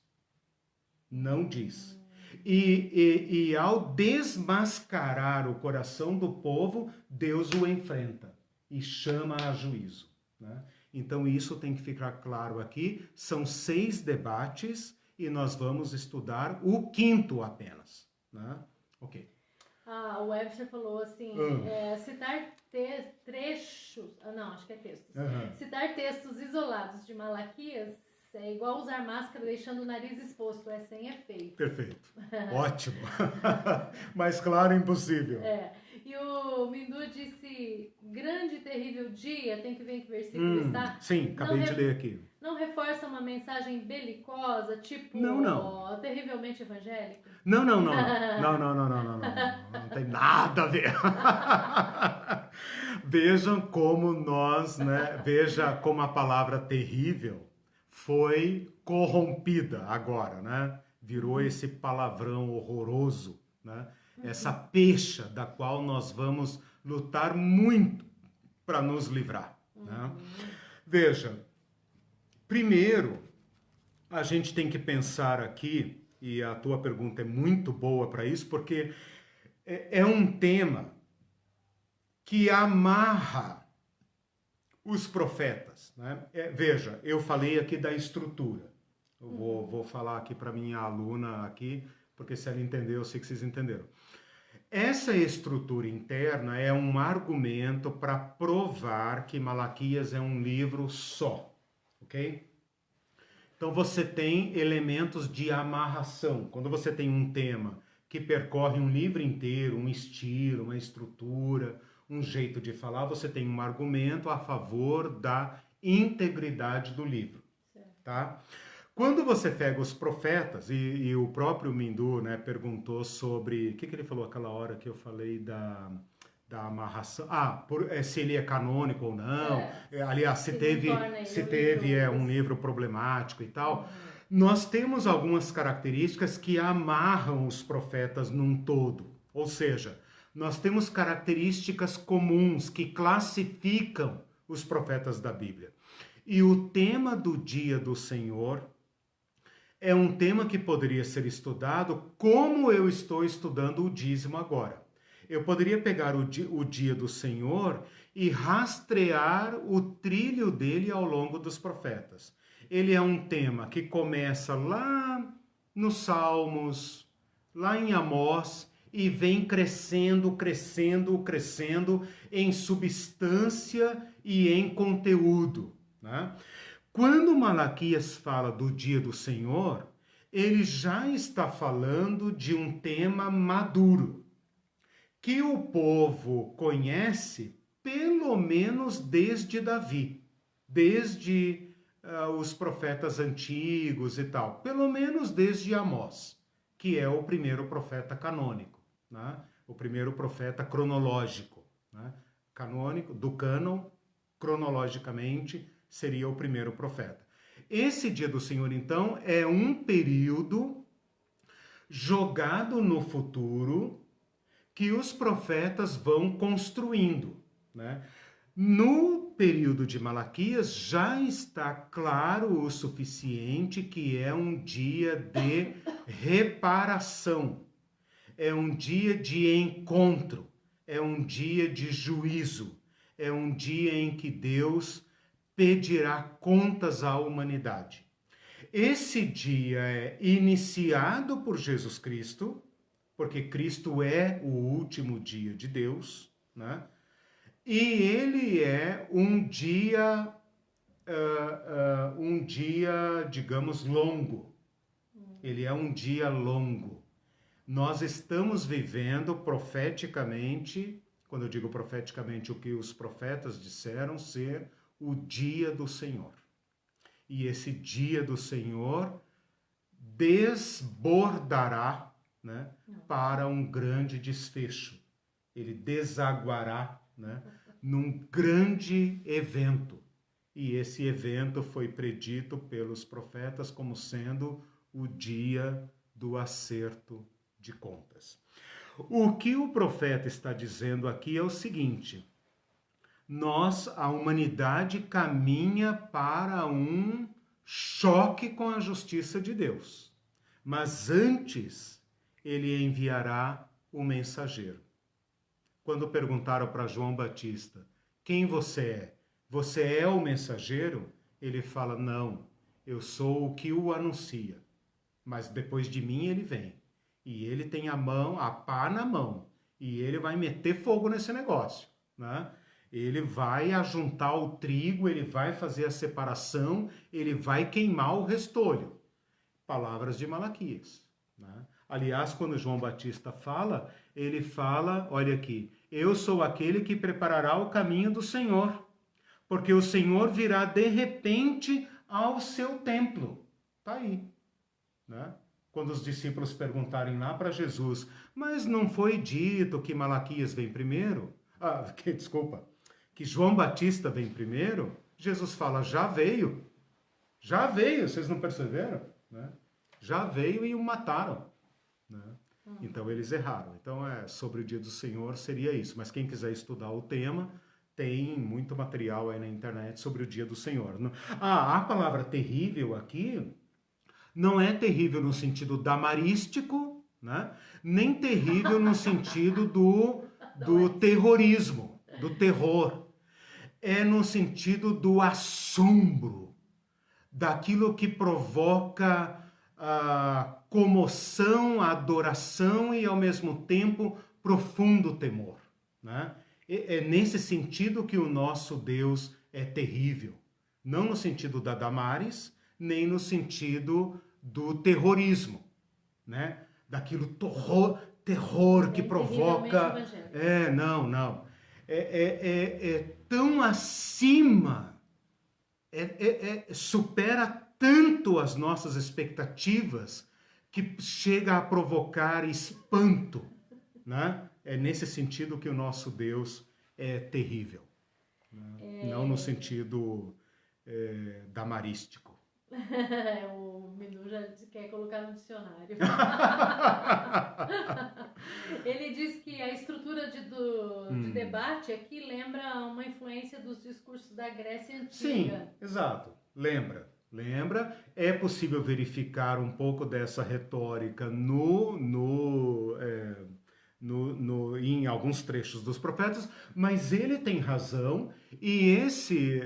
Não diz. E ao desmascarar o coração do povo, Deus o enfrenta e chama a juízo, né? Então, isso tem que ficar claro aqui. São 6 debates e nós vamos estudar o 5º apenas, né? Ok. O Webster falou assim, citar trechos... não, acho que é textos. Citar textos isolados de Malaquias é igual usar máscara deixando o nariz exposto. É sem efeito. Perfeito. Ótimo. Mais claro, impossível. E o Mindu disse, grande e terrível dia, tem que ver em que versículo está? Sim, acabei de ler aqui. Não reforça uma mensagem belicosa, tipo, terrivelmente evangélica? Não. Não tem nada a ver. Vejam como veja como a palavra terrível foi corrompida agora, né? Virou esse palavrão horroroso, né? Essa pecha da qual nós vamos lutar muito para nos livrar, Né? Veja, primeiro, a gente tem que pensar aqui, e a tua pergunta é muito boa para isso, porque é um tema que amarra os profetas. Né? Veja, eu falei aqui da estrutura. Eu vou falar aqui para minha aluna aqui, porque se ela entender, eu sei que vocês entenderam. Essa estrutura interna é um argumento para provar que Malaquias é um livro só, ok? Então você tem elementos de amarração. Quando você tem um tema que percorre um livro inteiro, um estilo, uma estrutura, um jeito de falar, você tem um argumento a favor da integridade do livro, tá? Quando você pega os profetas, e o próprio Mindu, né, perguntou sobre... O que ele falou aquela hora que eu falei da amarração? Se ele é canônico ou não. Aliás, se teve um livro problemático e tal. Nós temos algumas características que amarram os profetas num todo. Ou seja, nós temos características comuns que classificam os profetas da Bíblia. E o tema do dia do Senhor é um tema que poderia ser estudado como eu estou estudando o dízimo agora. Eu poderia pegar o dia do Senhor e rastrear o trilho dele ao longo dos profetas. Ele é um tema que começa lá nos Salmos, lá em Amós, e vem crescendo, crescendo, crescendo em substância e em conteúdo, né? Quando Malaquias fala do dia do Senhor, ele já está falando de um tema maduro, que o povo conhece pelo menos desde Davi, desde os profetas antigos e tal, pelo menos desde Amós, que é o primeiro profeta canônico, né? O primeiro profeta cronológico, né? Canônico, do cânon, cronologicamente, seria o primeiro profeta. Esse dia do Senhor, então, é um período jogado no futuro que os profetas vão construindo, né? No período de Malaquias já está claro o suficiente que é um dia de reparação, é um dia de encontro, é um dia de juízo, é um dia em que Deus pedirá contas à humanidade. Esse dia é iniciado por Jesus Cristo, porque Cristo é o último dia de Deus, né? E ele é um dia, digamos, longo. Ele é um dia longo. Nós estamos vivendo profeticamente, quando eu digo profeticamente, o que os profetas disseram ser o dia do Senhor. E esse dia do Senhor desbordará, né, para um grande desfecho. Ele desaguará, né, num grande evento. E esse evento foi predito pelos profetas como sendo o dia do acerto de contas. O que o profeta está dizendo aqui é o seguinte: a humanidade caminha para um choque com a justiça de Deus. Mas antes, ele enviará o mensageiro. Quando perguntaram para João Batista, quem você é? Você é o mensageiro? Ele fala, não, eu sou o que o anuncia. Mas depois de mim ele vem. E ele tem a pá na mão. E ele vai meter fogo nesse negócio, né? Ele vai ajuntar o trigo, ele vai fazer a separação, ele vai queimar o restolho. Palavras de Malaquias, né? Aliás, quando João Batista fala, ele fala, olha aqui, eu sou aquele que preparará o caminho do Senhor, porque o Senhor virá de repente ao seu templo. Tá aí, né? Quando os discípulos perguntarem lá para Jesus, mas não foi dito que Malaquias vem primeiro? Que João Batista vem primeiro? Jesus fala, já veio, vocês não perceberam? Né? Já veio e o mataram. Né? Então eles erraram. Então sobre o dia do Senhor seria isso. Mas quem quiser estudar o tema, tem muito material aí na internet sobre o dia do Senhor. A palavra terrível aqui não é terrível no sentido damarístico, né? Nem terrível no sentido do terrorismo, do terror. É no sentido do assombro, daquilo que provoca comoção, adoração e, ao mesmo tempo, profundo temor, né? É nesse sentido que o nosso Deus é terrível. Não no sentido da Damares, nem no sentido do terrorismo, né? Daquilo terror que provoca... Não. É tão acima, supera tanto as nossas expectativas que chega a provocar espanto, né? É nesse sentido que o nosso Deus é terrível, né? Não no sentido damarístico. O Minu já quer colocar no dicionário. Ele diz que a estrutura de debate aqui lembra uma influência dos discursos da Grécia Antiga. Sim, exato. Lembra. É possível verificar um pouco dessa retórica em alguns trechos dos profetas, mas ele tem razão, e esse,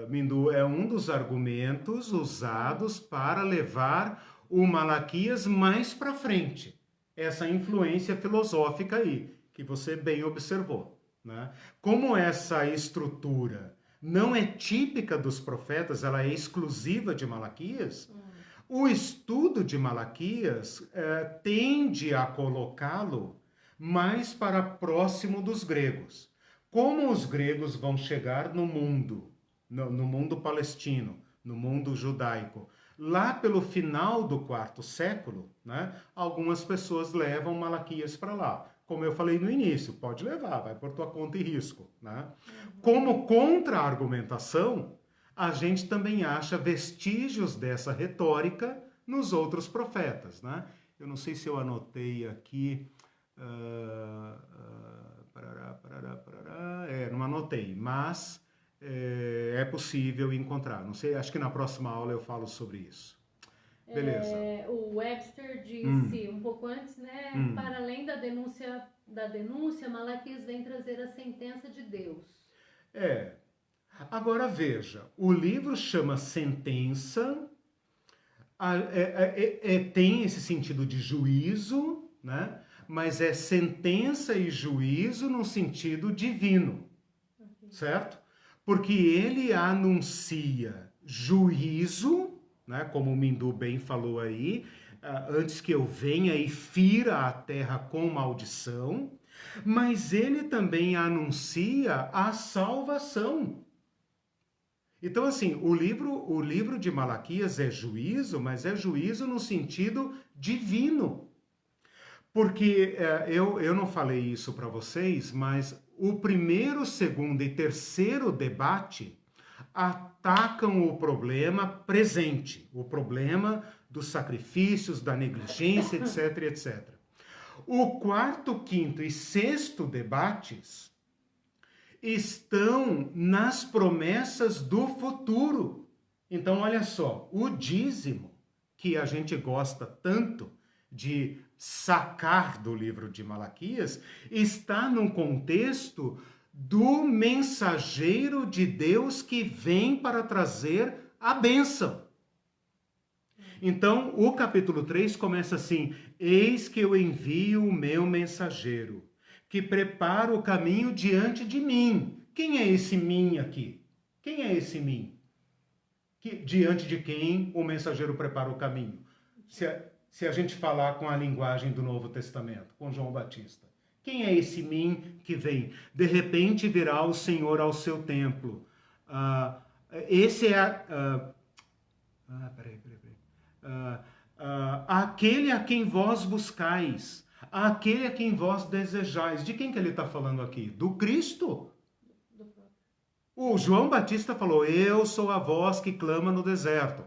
Mindu, é um dos argumentos usados para levar o Malaquias mais para frente. Essa influência filosófica aí, que você bem observou, né? Como essa estrutura não é típica dos profetas, ela é exclusiva de Malaquias, o estudo de Malaquias tende a colocá-lo mais para próximo dos gregos. Como os gregos vão chegar no mundo palestino, no mundo judaico, lá pelo final do quarto século, né, algumas pessoas levam Malaquias para lá. Como eu falei no início, pode levar, vai por tua conta e risco, né? Como contra-argumentação, a gente também acha vestígios dessa retórica nos outros profetas, né? Eu não sei se eu anotei aqui... não anotei, mas é possível encontrar. Não sei, acho que na próxima aula eu falo sobre isso. Beleza. O Webster disse um pouco antes, né? Para além da denúncia, Malaquias vem trazer a sentença de Deus. Agora veja, o livro chama sentença, tem esse sentido de juízo, né? Mas é sentença e juízo no sentido divino, certo? Porque ele anuncia juízo, né, como o Mindu bem falou aí, antes que eu venha e fira a terra com maldição, mas ele também anuncia a salvação. Então, assim, o livro de Malaquias é juízo, mas é juízo no sentido divino. Porque eu não falei isso para vocês, mas o primeiro, segundo e terceiro debate atacam o problema presente, o problema dos sacrifícios, da negligência, etc, etc. O quarto, quinto e sexto debates estão nas promessas do futuro. Então, olha só, o dízimo, que a gente gosta tanto de sacar do livro de Malaquias, está num contexto do mensageiro de Deus que vem para trazer a bênção. Então, o capítulo 3 começa assim: eis que eu envio o meu mensageiro, que prepara o caminho diante de mim. Quem é esse mim aqui? Quem é esse mim? Diante de quem o mensageiro prepara o caminho? Se a gente falar com a linguagem do Novo Testamento, com João Batista. Quem é esse mim que vem? De repente virá o Senhor ao seu templo. Esse é aquele a quem vós buscais, aquele a quem vós desejais. De quem que ele está falando aqui? Do Cristo. O João Batista falou: eu sou a voz que clama no deserto.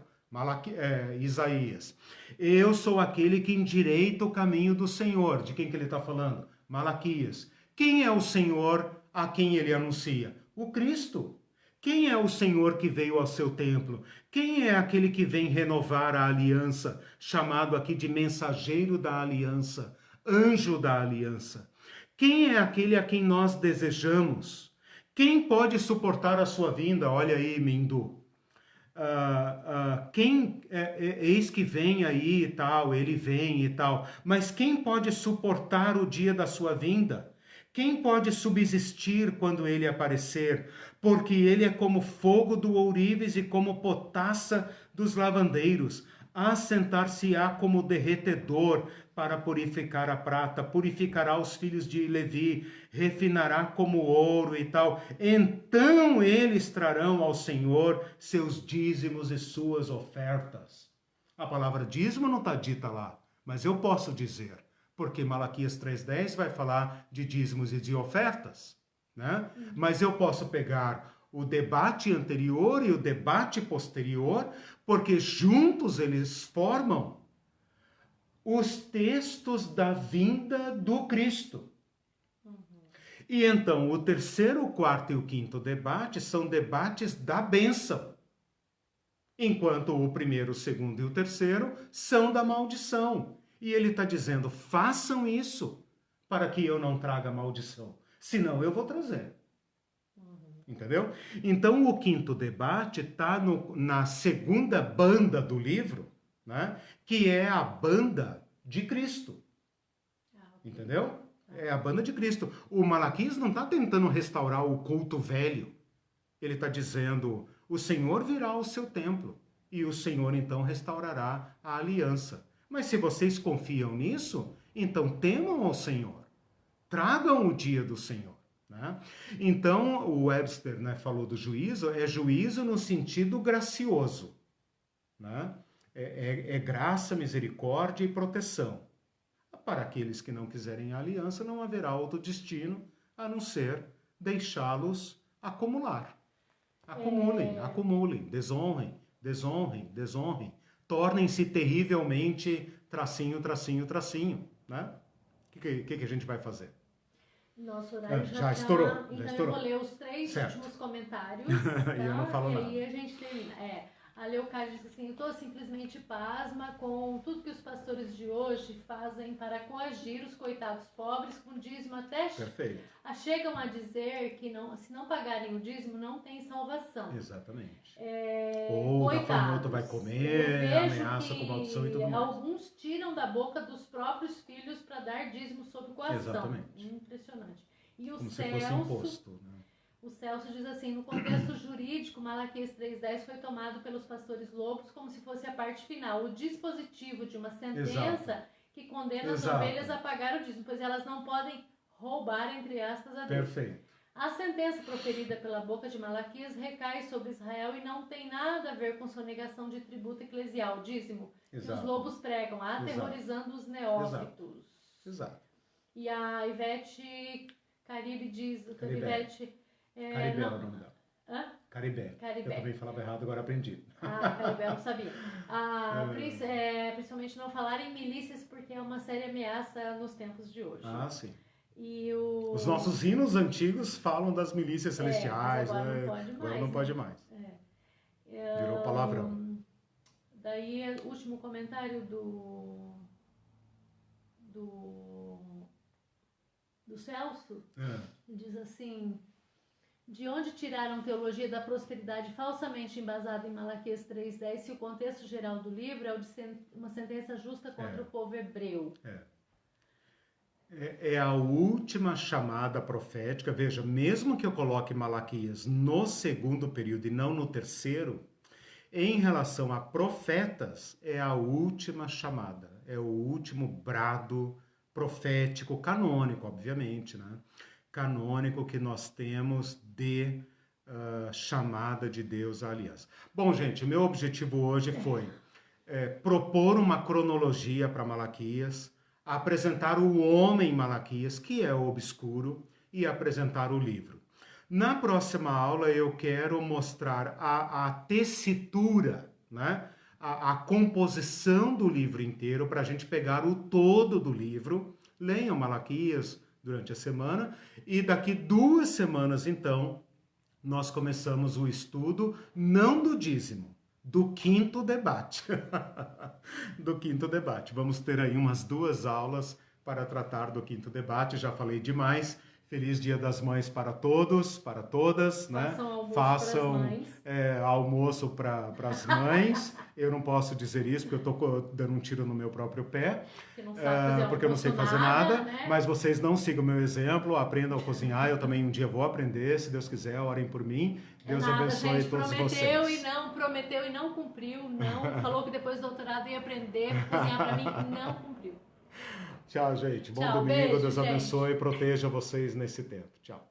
Isaías. Eu sou aquele que endireita o caminho do Senhor. De quem que ele está falando? Malaquias. Quem é o Senhor a quem ele anuncia? O Cristo. Quem é o Senhor que veio ao seu templo? Quem é aquele que vem renovar a aliança, chamado aqui de mensageiro da aliança, anjo da aliança? Quem é aquele a quem nós desejamos? Quem pode suportar a sua vinda? Olha aí, Mindu. Eis que vem aí e tal, ele vem e tal. Mas quem pode suportar o dia da sua vinda? Quem pode subsistir quando ele aparecer? Porque ele é como fogo do ourives e como potassa dos lavandeiros. Assentar-se-á como derretedor para purificar a prata, purificará os filhos de Levi, refinará como ouro e tal. Então eles trarão ao Senhor seus dízimos e suas ofertas. A palavra dízimo não está dita lá, mas eu posso dizer, porque Malaquias 3,10 vai falar de dízimos e de ofertas, né? Mas eu posso pegar o debate anterior e o debate posterior, porque juntos eles formam os textos da vinda do Cristo. E então, o terceiro, o quarto e o quinto debate são debates da bênção, enquanto o primeiro, o segundo e o terceiro são da maldição. E ele está dizendo, façam isso para que eu não traga maldição, senão eu vou trazer. Entendeu? Então, o quinto debate está na segunda banda do livro, né? Que é a banda de Cristo. Entendeu? É a banda de Cristo. O Malaquias não está tentando restaurar o culto velho. Ele está dizendo, o Senhor virá ao seu templo e o Senhor então restaurará a aliança. Mas se vocês confiam nisso, então temam ao Senhor. Tragam o dia do Senhor. Né? Então, o Webster, né, falou do juízo, é juízo no sentido gracioso. Né? É graça, misericórdia e proteção. Para aqueles que não quiserem a aliança, não haverá outro destino a não ser deixá-los acumular. Acumulem, desonrem. Tornem-se terrivelmente tracinho. Né? O que a gente vai fazer? Nosso horário já estourou. Então já estourou. Eu vou ler os 3 últimos comentários. Tá? E eu não falo nada. E aí a gente termina. A Leocádia disse assim, eu estou simplesmente pasma com tudo que os pastores de hoje fazem para coagir os coitados pobres com dízimo até chegam a dizer que se não pagarem o dízimo não tem salvação. Exatamente. Ou o gafanhoto vai comer, ameaça com maldição e tudo mais. Alguns tiram da boca dos próprios filhos para dar dízimo sob coação. Exatamente. Impressionante. E o Como se fosse imposto, né? O Celso diz assim, no contexto jurídico, Malaquias 3,10 foi tomado pelos pastores lobos como se fosse a parte final, o dispositivo de uma sentença que condena as ovelhas a pagar o dízimo, pois elas não podem roubar, entre aspas, a Deus. Perfeito. A sentença proferida pela boca de Malaquias recai sobre Israel e não tem nada a ver com sonegação de tributo eclesial, dízimo, que os lobos pregam, aterrorizando os neófitos. Exato. E a Ivete Caribe diz... Ivete... Caribé é o nome dela. Hã? Caribé. Eu também falava errado, agora aprendi. Caribé, eu não sabia. Principalmente não falar em milícias, porque é uma séria ameaça nos tempos de hoje. Sim. E os nossos hinos antigos falam das milícias celestiais. Agora não pode mais. Virou palavrão. Daí, o último comentário do Celso diz assim... De onde tiraram teologia da prosperidade falsamente embasada em Malaquias 3,10 se o contexto geral do livro é o de uma sentença justa contra o povo hebreu? É a última chamada profética. Veja, mesmo que eu coloque Malaquias no segundo período e não no terceiro, em relação a profetas, é a última chamada. É o último brado profético, canônico, obviamente, né? Canônico que nós temos de chamada de Deus à aliança. Bom, gente, meu objetivo hoje foi propor uma cronologia para Malaquias, apresentar o homem Malaquias, que é obscuro, e apresentar o livro. Na próxima aula eu quero mostrar a tessitura, né? A composição do livro inteiro, para a gente pegar o todo do livro. Leiam Malaquias durante a semana, e daqui 2 semanas, então, nós começamos o estudo, não do dízimo, do quinto debate. Do quinto debate. Vamos ter aí umas 2 aulas para tratar do quinto debate, já falei demais. Feliz Dia das Mães para todos, para todas, né? Façam almoço para as mães. Eu não posso dizer isso, porque eu estou dando um tiro no meu próprio pé, porque eu não sei fazer nada, né? Mas vocês não sigam o meu exemplo, aprendam a cozinhar, eu também um dia vou aprender, se Deus quiser, orem por mim. Deus abençoe todos vocês. Prometeu e não cumpriu, falou que depois do doutorado ia aprender a cozinhar para mim e não cumpriu. Tchau, gente. Bom domingo. Beijo, Deus abençoe e proteja vocês nesse tempo. Tchau.